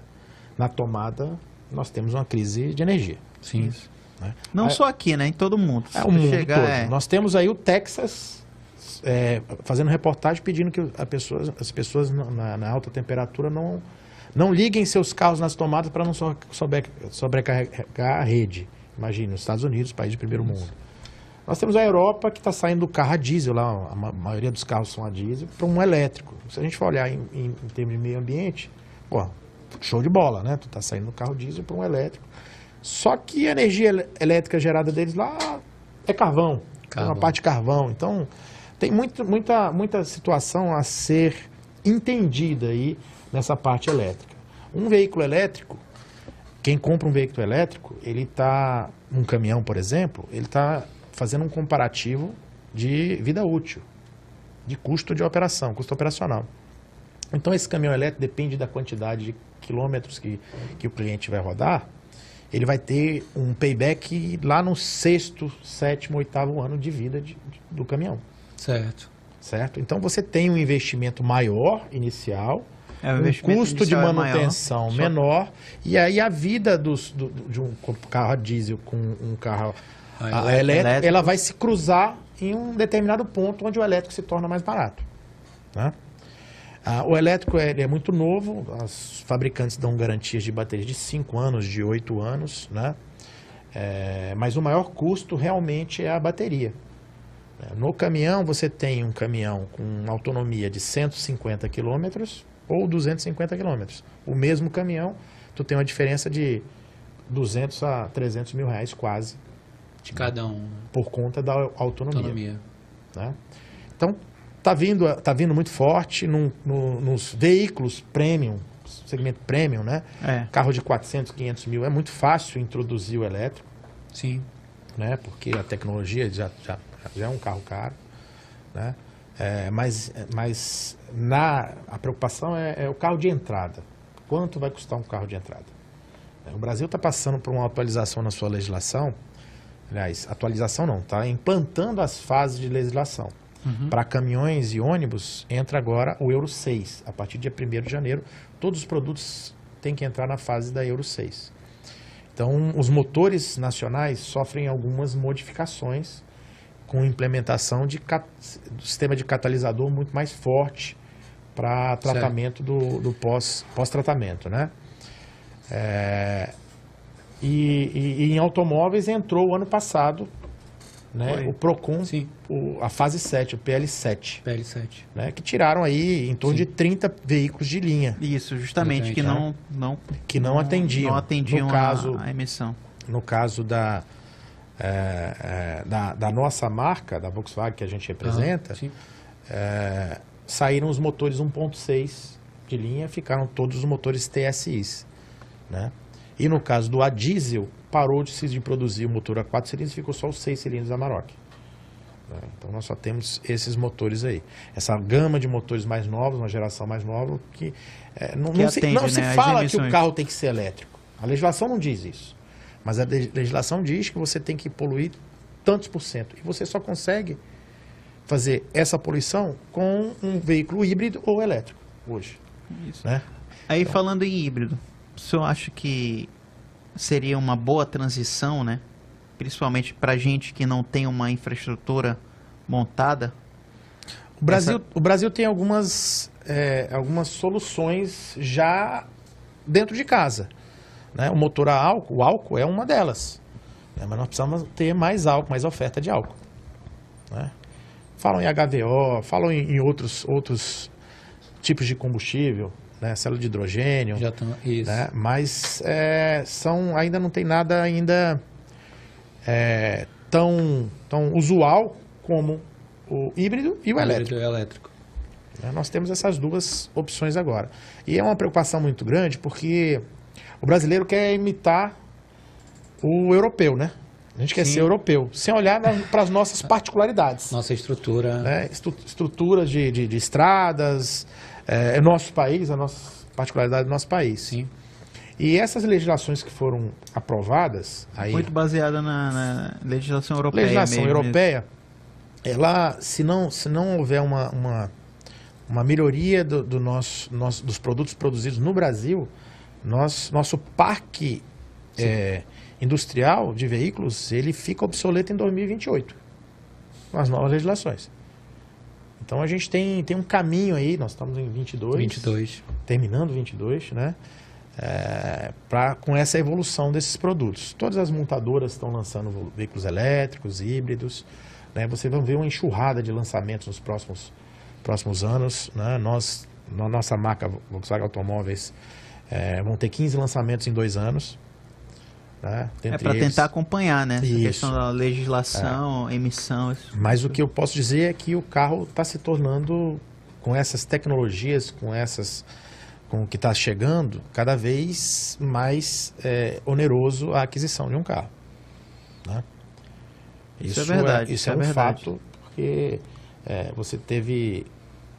na tomada, nós temos uma crise de energia. Sim. Né? Não só aqui, né? Em todo mundo. É o mundo todo. Nós temos aí o Texas fazendo reportagem pedindo que as pessoas na alta temperatura não liguem seus carros nas tomadas para não sobrecarregar a rede. Imagina, os Estados Unidos, país de primeiro mundo. Nós temos a Europa que está saindo do carro a diesel, lá a maioria dos carros são a diesel, para um elétrico. Se a gente for olhar em termos de meio ambiente, pô, show de bola, né? Tu está saindo do carro diesel para um elétrico. Só que a energia elétrica gerada deles lá é carvão. Tem uma parte de carvão. Então, tem muita situação a ser entendida aí nessa parte elétrica. Um veículo elétrico, quem compra um veículo elétrico, um caminhão, por exemplo, ele está fazendo um comparativo de vida útil, de custo de operação, custo operacional. Então, esse caminhão elétrico depende da quantidade de quilômetros que o cliente vai rodar, ele vai ter um payback lá no 6º, 7º, 8º ano de vida do caminhão. Certo? Então, você tem um investimento maior inicial, um custo de manutenção menor, e aí a vida de um carro a diesel com um carro elétrico, ela vai se cruzar em um determinado ponto onde o elétrico se torna mais barato. Né? O elétrico é muito novo, os fabricantes dão garantias de baterias de 5 anos, de 8 anos, né? Mas o maior custo realmente é a bateria. No caminhão, você tem um caminhão com autonomia de 150 km ou 250 km. O mesmo caminhão, tu tem uma diferença de 200 a 300 mil reais quase. De cada um. Por conta da autonomia. Né? Então, tá vindo muito forte nos veículos premium, segmento premium, né? Carro de 400, 500 mil. É muito fácil introduzir o elétrico. Sim. Né? Porque a tecnologia já é um carro caro. Né? Mas a preocupação é o carro de entrada. Quanto vai custar um carro de entrada? O Brasil está passando por uma atualização na sua legislação. Aliás, atualização não, está implantando as fases de legislação. Para caminhões e ônibus, entra agora o Euro 6. A partir do dia 1º de janeiro, todos os produtos têm que entrar na fase da Euro 6. Então, os motores nacionais sofrem algumas modificações com implementação do sistema de catalisador muito mais forte para tratamento do pós-tratamento, né? E em automóveis entrou o ano passado, né, o Procon, a fase 7, o PL7. Né, que tiraram aí em torno de 30 veículos de linha. Isso, justamente, que não atendiam no caso, a emissão. No caso da da nossa marca, da Volkswagen que a gente representa, saíram os motores 1.6 de linha, ficaram todos os motores TSIs, né? E no caso do A diesel, parou de produzir o motor a 4 cilindros e ficou só os 6 cilindros da Amarok. Então nós só temos esses motores aí. Essa gama de motores mais novos, uma geração mais nova, que não se fala que o carro tem que ser elétrico. A legislação não diz isso. Mas a legislação diz que você tem que poluir tantos por cento. E você só consegue fazer essa poluição com um veículo híbrido ou elétrico hoje. Isso. Né? Aí falando em híbrido, o senhor acha que seria uma boa transição, né? Principalmente para gente que não tem uma infraestrutura montada? O Brasil tem algumas soluções já dentro de casa, né? O motor a álcool, o álcool é uma delas, né? Mas nós precisamos ter mais álcool, mais oferta de álcool, né? Falam em HVO, falam em outros tipos de combustível, né? Célula de hidrogênio, Já estão, isso. né? Mas ainda não tem nada ainda tão usual como o híbrido e o elétrico. Nós temos essas duas opções agora. E é uma preocupação muito grande porque o brasileiro quer imitar o europeu, né? A gente quer ser europeu, sem olhar para as nossas particularidades. Nossa estrutura. Né? Estruturas de estradas, nosso país, a nossa particularidade do nosso país. Sim. E essas legislações que foram aprovadas... Aí, muito baseada na legislação europeia. Legislação europeia, ela, se não houver uma melhoria dos produtos produzidos no Brasil, nosso parque industrial de veículos, ele fica obsoleto em 2028, com as novas legislações. Então a gente tem um caminho aí, nós estamos em 22. Terminando 22, né? Com essa evolução desses produtos. Todas as montadoras estão lançando veículos elétricos, híbridos, né? Você vai ver uma enxurrada de lançamentos nos próximos anos, né? Na nossa marca Volkswagen Automóveis, vão ter 15 lançamentos em 2 anos. Né? Para tentar acompanhar, né? Essa questão da legislação, emissão. Mas o que eu posso dizer é que o carro está se tornando, com essas tecnologias, com o que está chegando, cada vez mais oneroso a aquisição de um carro. Né? Isso é verdade. Isso é um fato, porque você teve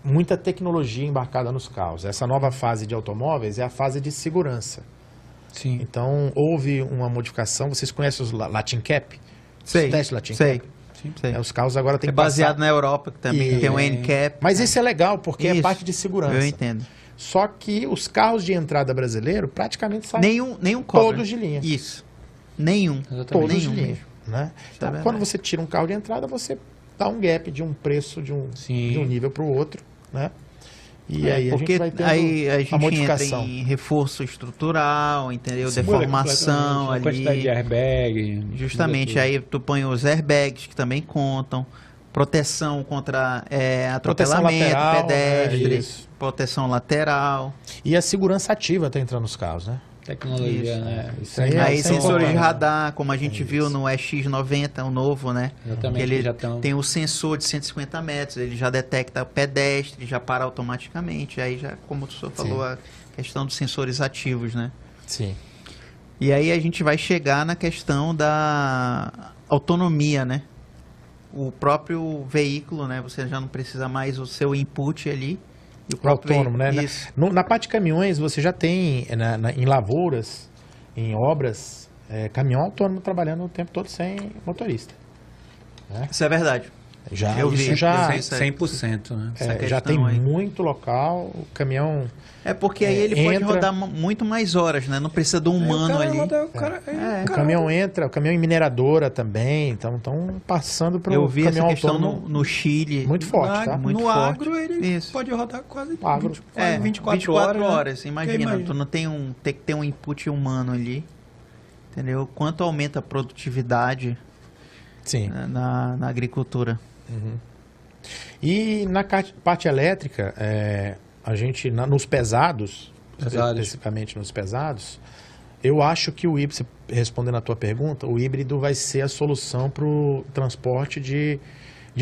muita tecnologia embarcada nos carros. Essa nova fase de automóveis é a fase de segurança. Sim. Então, houve uma modificação. Vocês conhecem os Latin Cap? Sei. Latin Cap? Sim. Os carros agora têm que baseado passar... na Europa, que também tem o NCAP. Mas isso é legal, porque é parte de segurança. Eu entendo. Só que os carros de entrada brasileiro praticamente saem nenhum cobra. Todos de linha. Isso. Nenhum. Exatamente. Todos nenhum de linha. mesmo. Né? Então, quando você tira um carro de entrada, você dá um gap de um preço de um nível para o outro, né? E aí a gente vai tendo a gente a modificação. entra em reforço estrutural, entendeu? Deformação ali. Quantidade de airbag. Justamente, aí tu põe os airbags que também contam. Proteção contra atropelamento, lateral, pedestre, proteção lateral. E a segurança ativa está entrando nos carros, né? Tecnologia, né? Isso aí é sensores de radar, como a gente viu no EX90, o novo, né? Exatamente, que ele já tem o sensor de 150 metros, ele já detecta pedestre, já para automaticamente. Aí já, como o senhor falou, a questão dos sensores ativos, né? Sim. E aí a gente vai chegar na questão da autonomia, né? O próprio veículo, né? Você já não precisa mais o seu input ali. Autônomo, né? Na parte de caminhões, você já tem em lavouras, em obras, caminhão autônomo trabalhando o tempo todo sem motorista. Né? Isso é verdade. Eu vi 100%, né? Já tem muito local, o caminhão... porque aí ele pode rodar muito mais horas, né? Não precisa do humano ali. O caminhão entra, o caminhão em mineradora também, então estão passando para o caminhão autônomo. Eu vi essa questão no Chile. Muito forte, tá? No agro ele pode rodar quase 24 horas. Imagina, tu não tem tem que ter um input humano ali, entendeu? Quanto aumenta a produtividade na agricultura. Uhum. E na parte elétrica, a gente, nos pesados, especificamente nos pesados, Eu acho que o híbrido, respondendo a tua pergunta, o híbrido vai ser a solução para o transporte de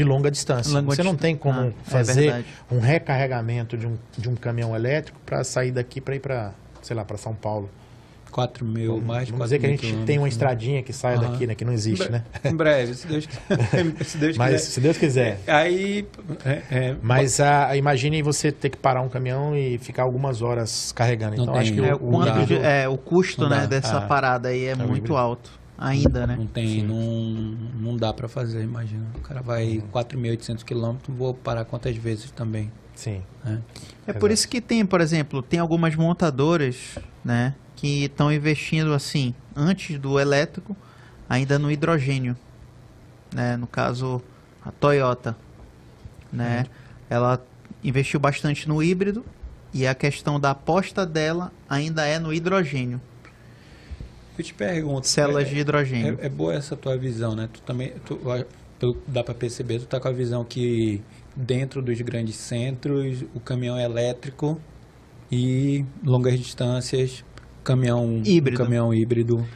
longa distância. Você não tem como fazer um recarregamento de um caminhão elétrico para sair daqui para ir para, sei lá, para São Paulo. 4 mil, mais de 4 mil. Vamos dizer que a gente tem uma estradinha que sai daqui, né? Que não existe, né? Em breve, se Deus quiser. Mas, se Deus quiser. Aí... Mas imagine você ter que parar um caminhão e ficar algumas horas carregando. Então, acho que o custo, né, dessa parada aí é muito alto. Ainda, né? Não dá para fazer, imagina. O cara vai 4.800 quilômetros, vou parar quantas vezes também. Sim. É por isso que tem, por exemplo, tem algumas montadoras, né, que estão investindo assim, antes do elétrico, ainda no hidrogênio, né? No caso, a Toyota, né? Ela investiu bastante no híbrido e a questão da aposta dela ainda é no hidrogênio. Eu te pergunto, células de hidrogênio. É boa essa tua visão, né? Tu também, dá para perceber, tu tá com a visão que dentro dos grandes centros, o caminhão elétrico e longas distâncias, caminhão híbrido.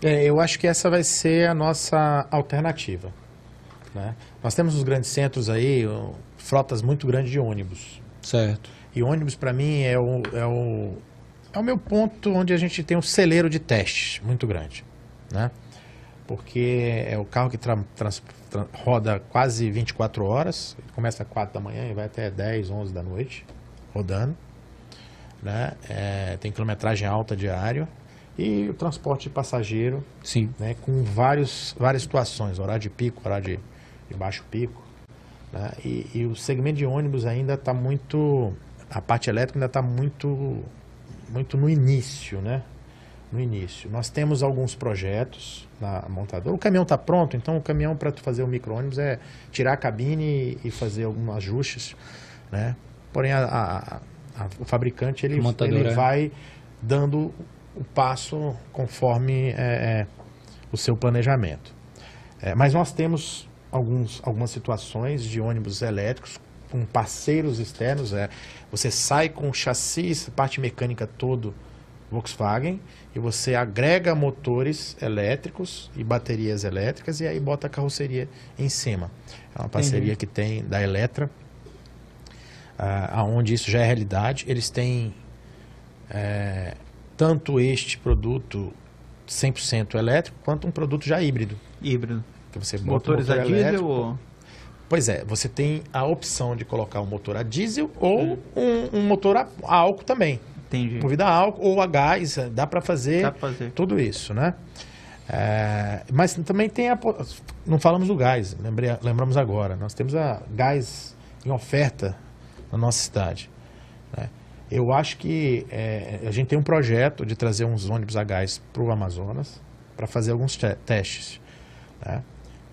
Eu acho que essa vai ser a nossa alternativa, né? Nós temos nos grandes centros aí frotas muito grandes de ônibus. Certo. E ônibus, para mim, é o meu ponto onde a gente tem um celeiro de testes muito grande, né? Porque é o carro que roda quase 24 horas, começa às 4 da manhã e vai até 10, 11 da noite, rodando, né? Tem quilometragem alta diária e o transporte de passageiro, sim, né? Com várias situações, horário de pico, horário de baixo pico, né? E o segmento de ônibus ainda está muito, a parte elétrica ainda está muito no início, né? No início. Nós temos alguns projetos na montadora. O caminhão está pronto, então o caminhão para tu fazer o micro-ônibus é tirar a cabine e fazer alguns ajustes, né? Porém, o fabricante ele vai dando o passo conforme o seu planejamento. Mas nós temos algumas situações de ônibus elétricos com parceiros externos. Você sai com o chassi, parte mecânica todo Volkswagen, e você agrega motores elétricos e baterias elétricas e aí bota a carroceria em cima. É uma parceria que tem da Eletra, aonde isso já é realidade. Eles têm tanto este produto 100% elétrico quanto um produto já híbrido. Que você bota motores a diesel ou... Pois é, você tem a opção de colocar um motor a diesel ou um motor a álcool também. Entendi. Movido a álcool ou a gás, dá para fazer tudo isso, né? Mas também tem não falamos do gás, lembramos agora. Nós temos a gás em oferta na nossa cidade, né? Eu acho que a gente tem um projeto de trazer uns ônibus a gás para o Amazonas para fazer alguns testes, né?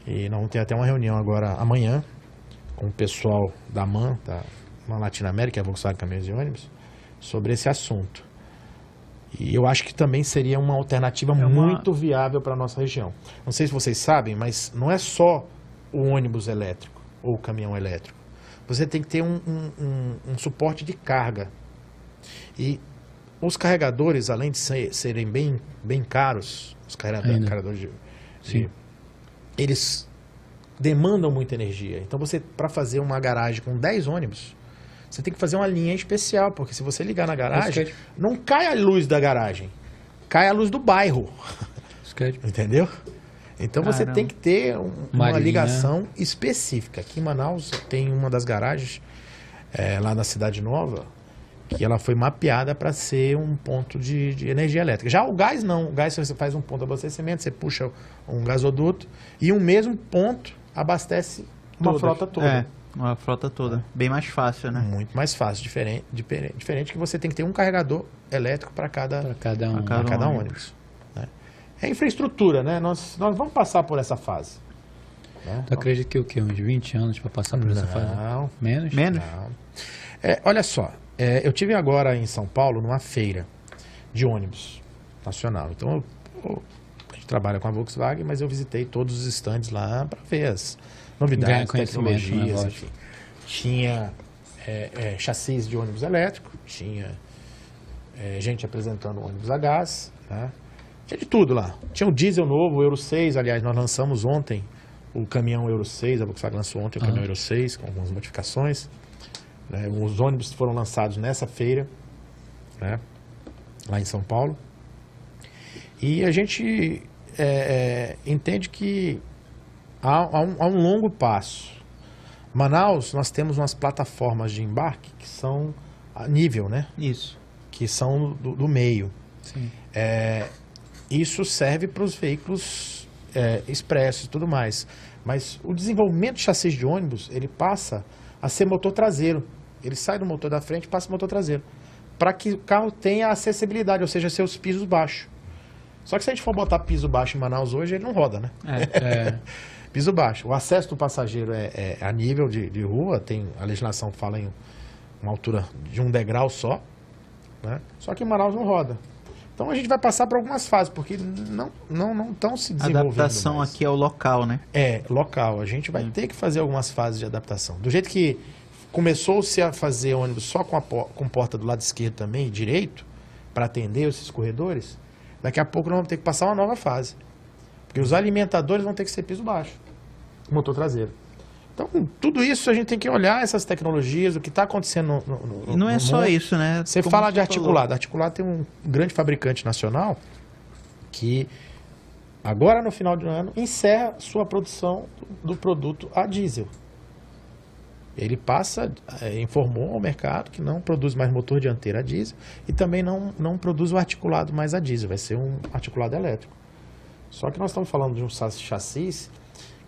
E nós vamos ter até uma reunião agora amanhã com o pessoal da MAN, da Latinoamérica, a Volkswagen Caminhões e Ônibus, sobre esse assunto. E eu acho que também seria uma alternativa muito viável para a nossa região. Não sei se vocês sabem, mas não é só o ônibus elétrico ou o caminhão elétrico. Você tem que ter um suporte de carga. E os carregadores, além de serem bem caros, os carregadores eles demandam muita energia. Então, para fazer uma garagem com 10 ônibus, você tem que fazer uma linha especial, porque se você ligar na garagem, não cai a luz da garagem, cai a luz do bairro. Entendeu? Então, você tem que ter uma ligação específica. Aqui em Manaus tem uma das garagens, lá na Cidade Nova, que ela foi mapeada para ser um ponto de energia elétrica. Já o gás não. O gás você faz um ponto de abastecimento, você puxa um gasoduto e um mesmo ponto abastece uma frota toda. Uma frota toda. Bem mais fácil, né? Muito mais fácil. Diferente que você tem que ter um carregador elétrico para cada ônibus. Né? É infraestrutura, né? Nós vamos passar por essa fase. Né? Tu acredita que o quê? Uns 20 anos para passar por essa fase? Menos? Não. Olha só. Eu tive agora em São Paulo numa feira de ônibus nacional. Então, a gente trabalha com a Volkswagen, mas eu visitei todos os estandes lá para ver as novidades, tecnologias, enfim. Tinha chassis de ônibus elétrico, tinha gente apresentando ônibus a gás, né? Tinha de tudo lá. Tinha um diesel novo, o Euro 6, aliás, nós lançamos ontem o caminhão Euro 6, a Volkswagen lançou ontem o caminhão Euro 6, com algumas modificações. Né? Os ônibus foram lançados nessa feira, né? Lá em São Paulo. E a gente entende que há um longo passo. Manaus, nós temos umas plataformas de embarque que são a nível, né? Isso. Que são do meio. Sim. Isso serve para os veículos expressos e tudo mais. Mas o desenvolvimento de chassis de ônibus, ele passa a ser motor traseiro. Ele sai do motor da frente e passa para o motor traseiro. Para que o carro tenha acessibilidade, ou seja, seus pisos baixos. Só que se a gente for botar piso baixo em Manaus hoje, ele não roda, né? Piso baixo. O acesso do passageiro é a nível de rua, a legislação fala em uma altura de 1 degrau só, né? Só que em Manaus não roda. Então a gente vai passar por algumas fases, porque não estão se desenvolvendo. A adaptação mais. aqui é o local, né? Local. A gente vai ter que fazer algumas fases de adaptação. Do jeito que começou-se a fazer ônibus só com porta do lado esquerdo também, direito, para atender esses corredores, daqui a pouco nós vamos ter que passar uma nova fase. Porque os alimentadores vão ter que ser piso baixo, motor traseiro. Então, tudo isso a gente tem que olhar essas tecnologias, o que está acontecendo no E não é só mundo. isso, né? Você Como fala de falou. articulado. Articulado tem um grande fabricante nacional que, agora no final do ano, encerra sua produção do produto a diesel. Ele informou ao mercado que não produz mais motor dianteiro a diesel e também não produz o articulado mais a diesel, vai ser um articulado elétrico. Só que nós estamos falando de um chassi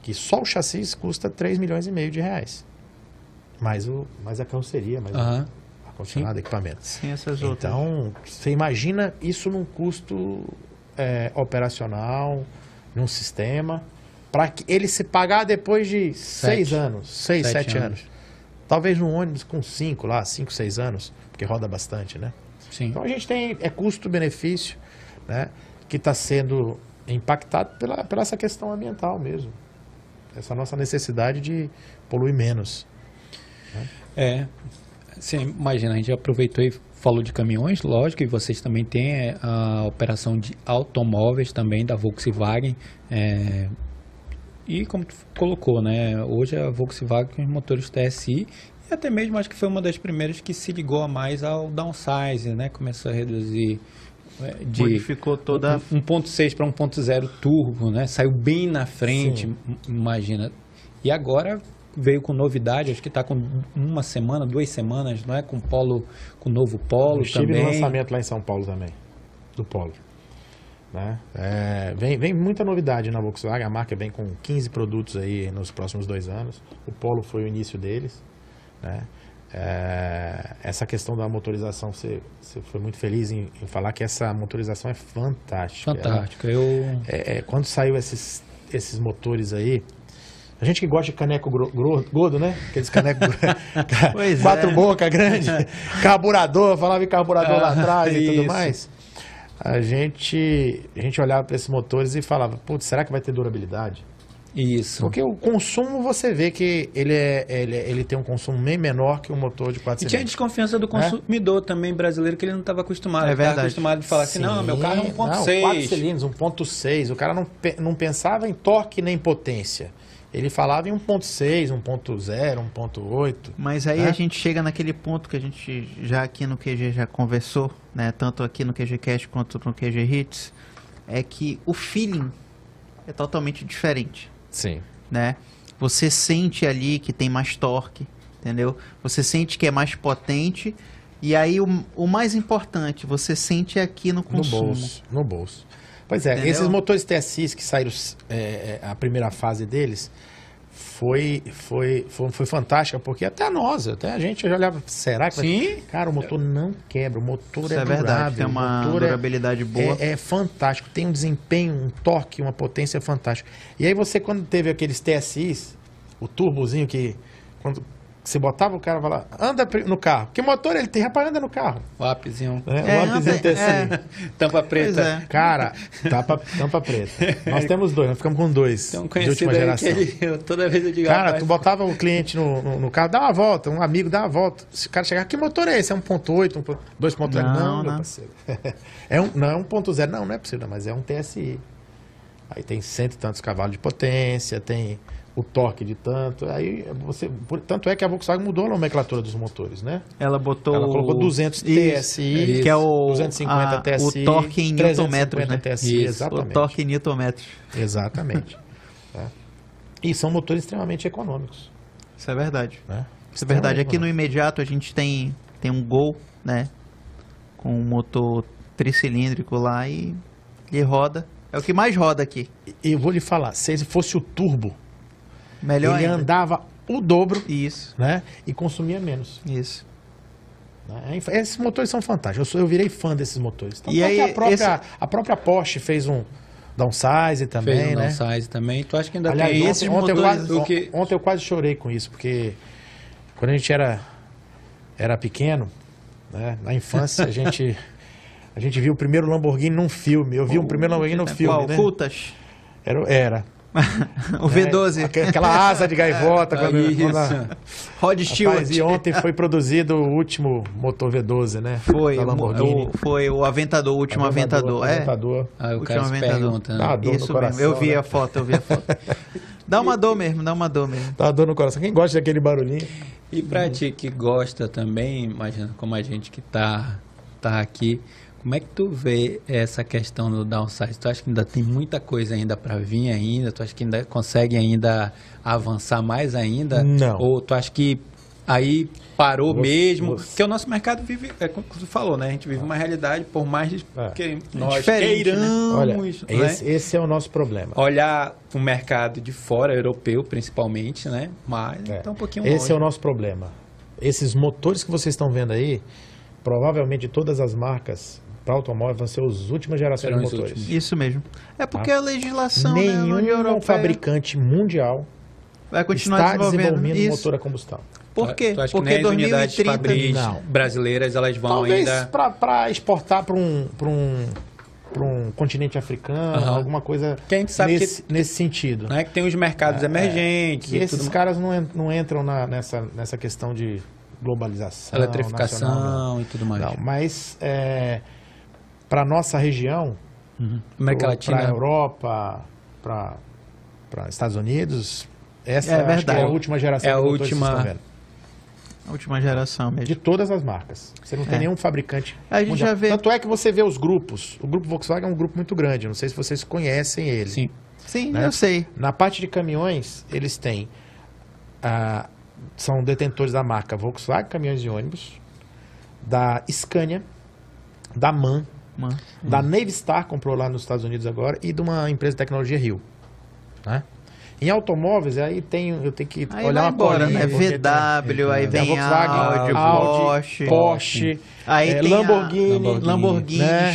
que só o chassi custa 3,5 milhões de reais. Mais a carroceria, mais o ar-condicionado, equipamento. Sim, essas outras. Então, você imagina isso num custo operacional, num sistema, para que ele se pagar depois de 6 anos, 6, 7 anos. Talvez no ônibus com 5, 6 anos, porque roda bastante, né? Sim. Então a gente tem custo-benefício, né, que está sendo impactado pela essa questão ambiental mesmo. Essa nossa necessidade de poluir menos. Né? Você imagina, a gente aproveitou e falou de caminhões, lógico, e vocês também têm a operação de automóveis também da Volkswagen. E como tu colocou, né? Hoje a Volkswagen com os motores TSI, e até mesmo acho que foi uma das primeiras que se ligou a mais ao downsize, né? Começou a reduzir de modificou toda 1.6 para 1.0 turbo, né? Saiu bem na frente, imagina. E agora veio com novidade, acho que está com 1 semana, 2 semanas, não é? Com o novo Polo estive também. no lançamento lá em São Paulo também, do Polo. Né? Vem muita novidade na Volkswagen, a marca vem com 15 produtos aí nos próximos 2 anos. O Polo foi o início deles, né? Essa questão da motorização, você foi muito feliz em falar que essa motorização é fantástica. Fantástica. Quando saiu esses motores aí, a gente que gosta de caneco gordo, né? Aqueles canecos 4 bocas grandes, carburador, falava em carburador lá atrás e tudo mais. A gente olhava para esses motores e falava, putz, será que vai ter durabilidade? Isso. Porque o consumo, você vê que ele tem um consumo bem menor que um motor de 4 cilindros. E tinha a desconfiança do consumidor também brasileiro, que ele não estava acostumado. É verdade. Estava acostumado a falar assim, não, meu carro é 1.6. 4 cilindros, 1.6. O cara não pensava em torque nem potência. Ele falava em 1.6, 1.0, 1.8. Mas aí a gente chega naquele ponto que a gente já aqui no QG já conversou, né? Tanto aqui no QG Cast quanto no QG Hits, é que o feeling é totalmente diferente. Sim. Né? Você sente ali que tem mais torque, entendeu? Você sente que é mais potente. E aí o mais importante, você sente aqui no consumo. No bolso. Pois é, entendeu? Esses motores TSI que saíram, a primeira fase deles foi fantástica, porque até a gente já olhava, será que Sim. Cara, o motor não quebra, o motor Isso é durável. Verdade, tem uma durabilidade boa. É fantástico, tem um desempenho, um torque, uma potência fantástica. E aí você, quando teve aqueles TSIs, o turbozinho que Você botava o cara e falava, anda no carro. Que motor ele tem? Rapaz, anda no carro. O APzinho. O APzinho TSI. Tampa preta. Cara, tampa preta. Nós temos 2, nós ficamos com 2 Tem um de conhecido última aí geração. toda vez eu digo, Cara, rapaz, tu botava o cliente no carro, dá uma volta, um amigo dá uma volta. Se o cara chegar, que motor é esse? É 1.8, 2.0? Não, meu parceiro. Não é 1.0, não é possível, mas é um TSI. Aí tem 100 e tantos cavalos de potência, tem o torque de tanto. Aí tanto é que a Volkswagen mudou a nomenclatura dos motores, né? Ela colocou 200 TSI, que é o 250 TSI, o torque em newton-metros, né? TSI, exatamente. O torque em newton-metros. Exatamente. E são motores extremamente econômicos. Isso é verdade. Né? Isso é verdade. Aqui no imediato a gente tem um Gol, né? Com um motor tricilíndrico lá e ele roda. É o que mais roda aqui. E eu vou lhe falar, se fosse o turbo, melhor ele ainda. andava o dobro. Isso. Né? E consumia menos. Isso. Esses motores são fantásticos. Eu virei fã desses motores. Então, e aí, a própria Porsche fez um downsize também, fez um né? downsize também. Tu acha que ainda Aliás, tem ontem, esses ontem motores? Ontem eu quase chorei com isso, porque quando a gente era pequeno, né, na infância, a gente viu o primeiro Lamborghini num filme. Eu vi um primeiro Lamborghini no filme, qual? né? Cultas? Era. O V12. Aquela asa de gaivota. Rod Stewart. Rapaz, e ontem foi produzido o último motor V12, né? Foi, da Lamborghini. foi o Aventador, o último Aventador. Aí o cara se pergunta, né? Dá uma dor Isso no coração, mesmo, eu vi né? a foto. Dá uma dor mesmo. Dá uma dor no coração. Quem gosta daquele barulhinho? E pra ti que gosta também, imagina como a gente que tá aqui, como é que tu vê essa questão do downsize? Tu acha que ainda tem muita coisa ainda para vir ainda? Tu acha que ainda consegue ainda avançar mais ainda? Não. Ou tu acha que aí parou mesmo? Porque o nosso mercado vive, como tu falou, né? A gente vive uma realidade, por mais que nós queiramos, Olha, né? esse é o nosso problema. Olhar o mercado de fora, europeu principalmente, né? Mas tá um pouquinho longe. Esse é o nosso problema. Esses motores que vocês estão vendo aí, provavelmente de todas as marcas para automóvel vão ser as últimas gerações de motores. Isso mesmo. É porque a legislação, nenhum fabricante mundial vai continuar está desenvolvendo isso. motor a combustão. Por quê? Tu acha Porque que nem as unidades 2030 fabris brasileiras elas vão talvez ainda para exportar para um continente africano, alguma coisa que a gente sabe nesse sentido. Não é que tem os mercados emergentes. E esses caras não entram nessa questão de globalização, eletrificação e tudo mais. Não, mas para nossa região, América Latina, para a Europa, para Estados Unidos, essa é acho que é a última geração. É a de motores que vocês estão vendo. A última geração mesmo. De todas as marcas. Você não tem nenhum fabricante. A gente mundial. já vê. Tanto é que você vê os grupos. O grupo Volkswagen é um grupo muito grande. Não sei se vocês conhecem ele. Sim, né? eu sei. Na parte de caminhões, eles têm. São detentores da marca Volkswagen, caminhões e ônibus, da Scania, da MAN, da Navistar, comprou lá nos Estados Unidos agora, e de uma empresa de tecnologia Rio. Né? Em automóveis, aí eu tenho que aí olhar uma embora, colinha, né? VW, aí vem Volkswagen, Audi, Porsche, aí tem Lamborghini, né?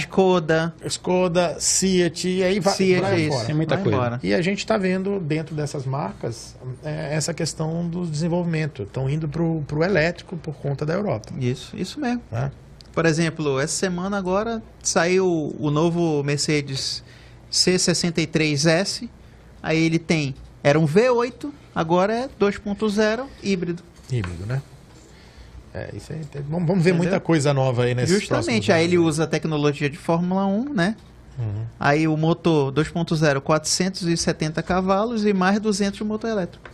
Skoda, Seat, e aí vai fora. Tem muita coisa. Embora. E a gente está vendo dentro dessas marcas essa questão do desenvolvimento. Estão indo para o elétrico por conta da Europa. Isso mesmo. Né? Por exemplo, essa semana agora saiu o novo Mercedes C63S. Aí ele era um V8, agora é 2.0 híbrido. Híbrido, né? Isso aí. Vamos ver muita coisa nova aí nesse Justamente, aí ele usa a tecnologia de Fórmula 1, né? Aí o motor 2.0, 470 cavalos e mais 200 de motor elétrico.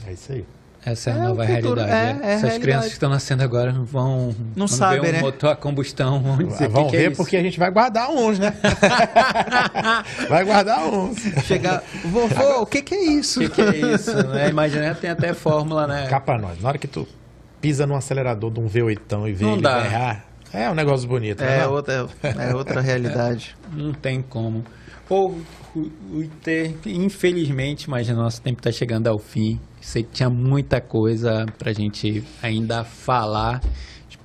É isso aí. Essa é a nova realidade. Essas crianças que estão nascendo agora não sabem, ver né? motor a combustão. Vão ver é porque a gente vai guardar uns, né? Vai guardar uns. Chegar, vovô, o que é isso? O que é isso? Né? Imagina, tem até fórmula, né? Cá pra nós. Na hora que tu pisa no acelerador de um V8 e vê ele berrar, é um negócio bonito. É outra realidade. Não tem como. Pô, infelizmente, mas nosso tempo está chegando ao fim. Sei que tinha muita coisa pra gente ainda falar.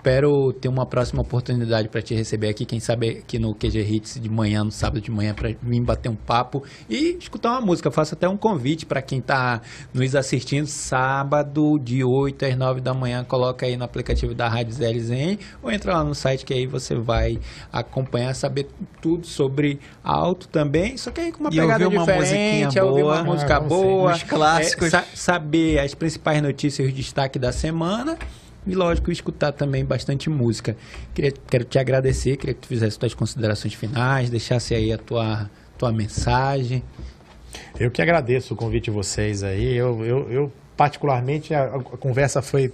Espero ter uma próxima oportunidade para te receber aqui, quem sabe aqui no QG Hits de manhã, no sábado de manhã, para vir bater um papo e escutar uma música. Eu faço até um convite para quem está nos assistindo, sábado de 8 às 9 da manhã, coloca aí no aplicativo da Rádio ZLZN ou entra lá no site que aí você vai acompanhar, saber tudo sobre alto também, só que aí com uma pegada diferente, ouvir uma música boa, os clássicos. Saber as principais notícias e o destaque da semana. E, lógico, escutar também bastante música. Quero te agradecer, queria que tu fizesse tuas considerações finais, deixasse aí a tua mensagem. Eu que agradeço o convite de vocês aí. Eu particularmente, a conversa foi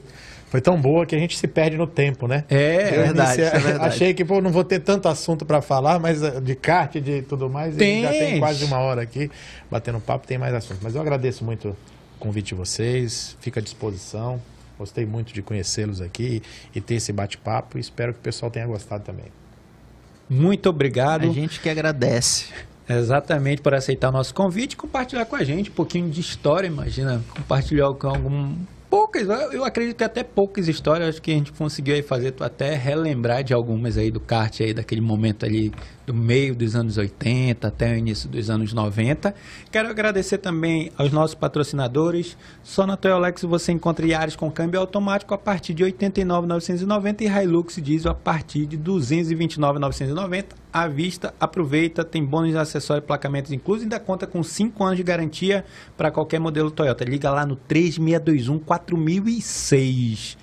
tão boa que a gente se perde no tempo, né? É verdade. Achei que não vou ter tanto assunto para falar, mas de kart, de tudo mais, já tem quase uma hora aqui batendo papo, tem mais assunto. Mas eu agradeço muito o convite de vocês, fico à disposição. Gostei muito de conhecê-los aqui e ter esse bate-papo e espero que o pessoal tenha gostado também. Muito obrigado. A gente que agradece. Exatamente, por aceitar o nosso convite e compartilhar com a gente um pouquinho de história, imagina, compartilhar com poucas, eu acredito que até poucas histórias, acho que a gente conseguiu aí fazer até relembrar de algumas aí do kart aí, daquele momento ali do meio dos anos 80 até o início dos anos 90. Quero agradecer também aos nossos patrocinadores. Só na Toyolex você encontra Yaris com câmbio automático a partir de R$ 89.990 e Hilux diesel a partir de R$ 229.990. À vista, aproveita, tem bônus de acessórios e placamentos inclusos e ainda conta com 5 anos de garantia para qualquer modelo Toyota. Liga lá no 3621-4006.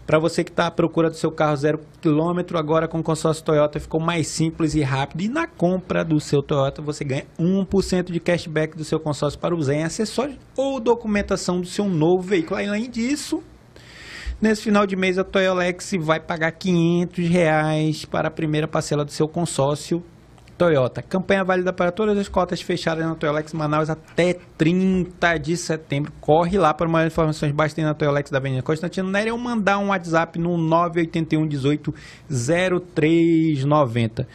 Para você que está à procura do seu carro 0 km, agora com o consórcio Toyota ficou mais simples e rápido. E na compra do seu Toyota você ganha 1% de cashback do seu consórcio para usar em acessórios ou documentação do seu novo veículo. Além disso, nesse final de mês a Toyolex vai pagar R$ 500 para a primeira parcela do seu consórcio Toyota. Campanha válida para todas as cotas fechadas na Toyolex Manaus até 30 de setembro. Corre lá para mais informações, basta ir na Toyolex da Avenida Constantino Nery ou mandar um WhatsApp no 981 18 0390.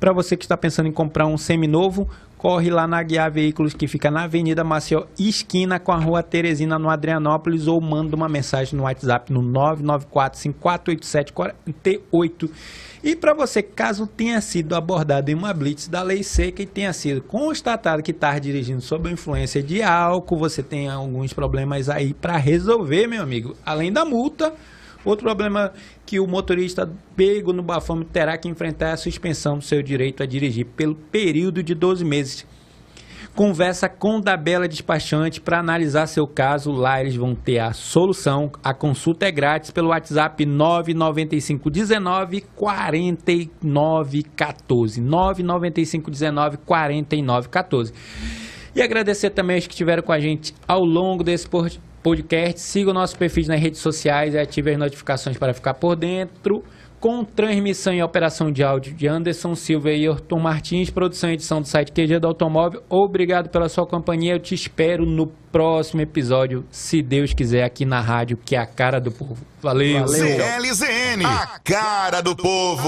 Para você que está pensando em comprar um seminovo, corre lá na Aguiar Veículos, que fica na Avenida Maceió, esquina com a Rua Teresina, no Adrianópolis, ou manda uma mensagem no WhatsApp no 994-548748. E para você, caso tenha sido abordado em uma blitz da lei seca e tenha sido constatado que está dirigindo sob a influência de álcool, você tem alguns problemas aí para resolver, meu amigo. Além da multa, outro problema que o motorista pego no bafômetro terá que enfrentar é a suspensão do seu direito a dirigir pelo período de 12 meses. Conversa com o Dabella Despachante para analisar seu caso. Lá eles vão ter a solução. A consulta é grátis pelo WhatsApp 995 19 49 14. 995 19 49 14. E agradecer também aos que estiveram com a gente ao longo desse podcast. Siga o nosso perfil nas redes sociais e ative as notificações para ficar por dentro. Com transmissão e operação de áudio de Anderson Silva e Ayrton Martins, produção e edição do site QG do Automóvel. Obrigado pela sua companhia. Eu te espero no próximo episódio, se Deus quiser, aqui na rádio, que é a cara do povo. Valeu! ZLZN, a cara do povo.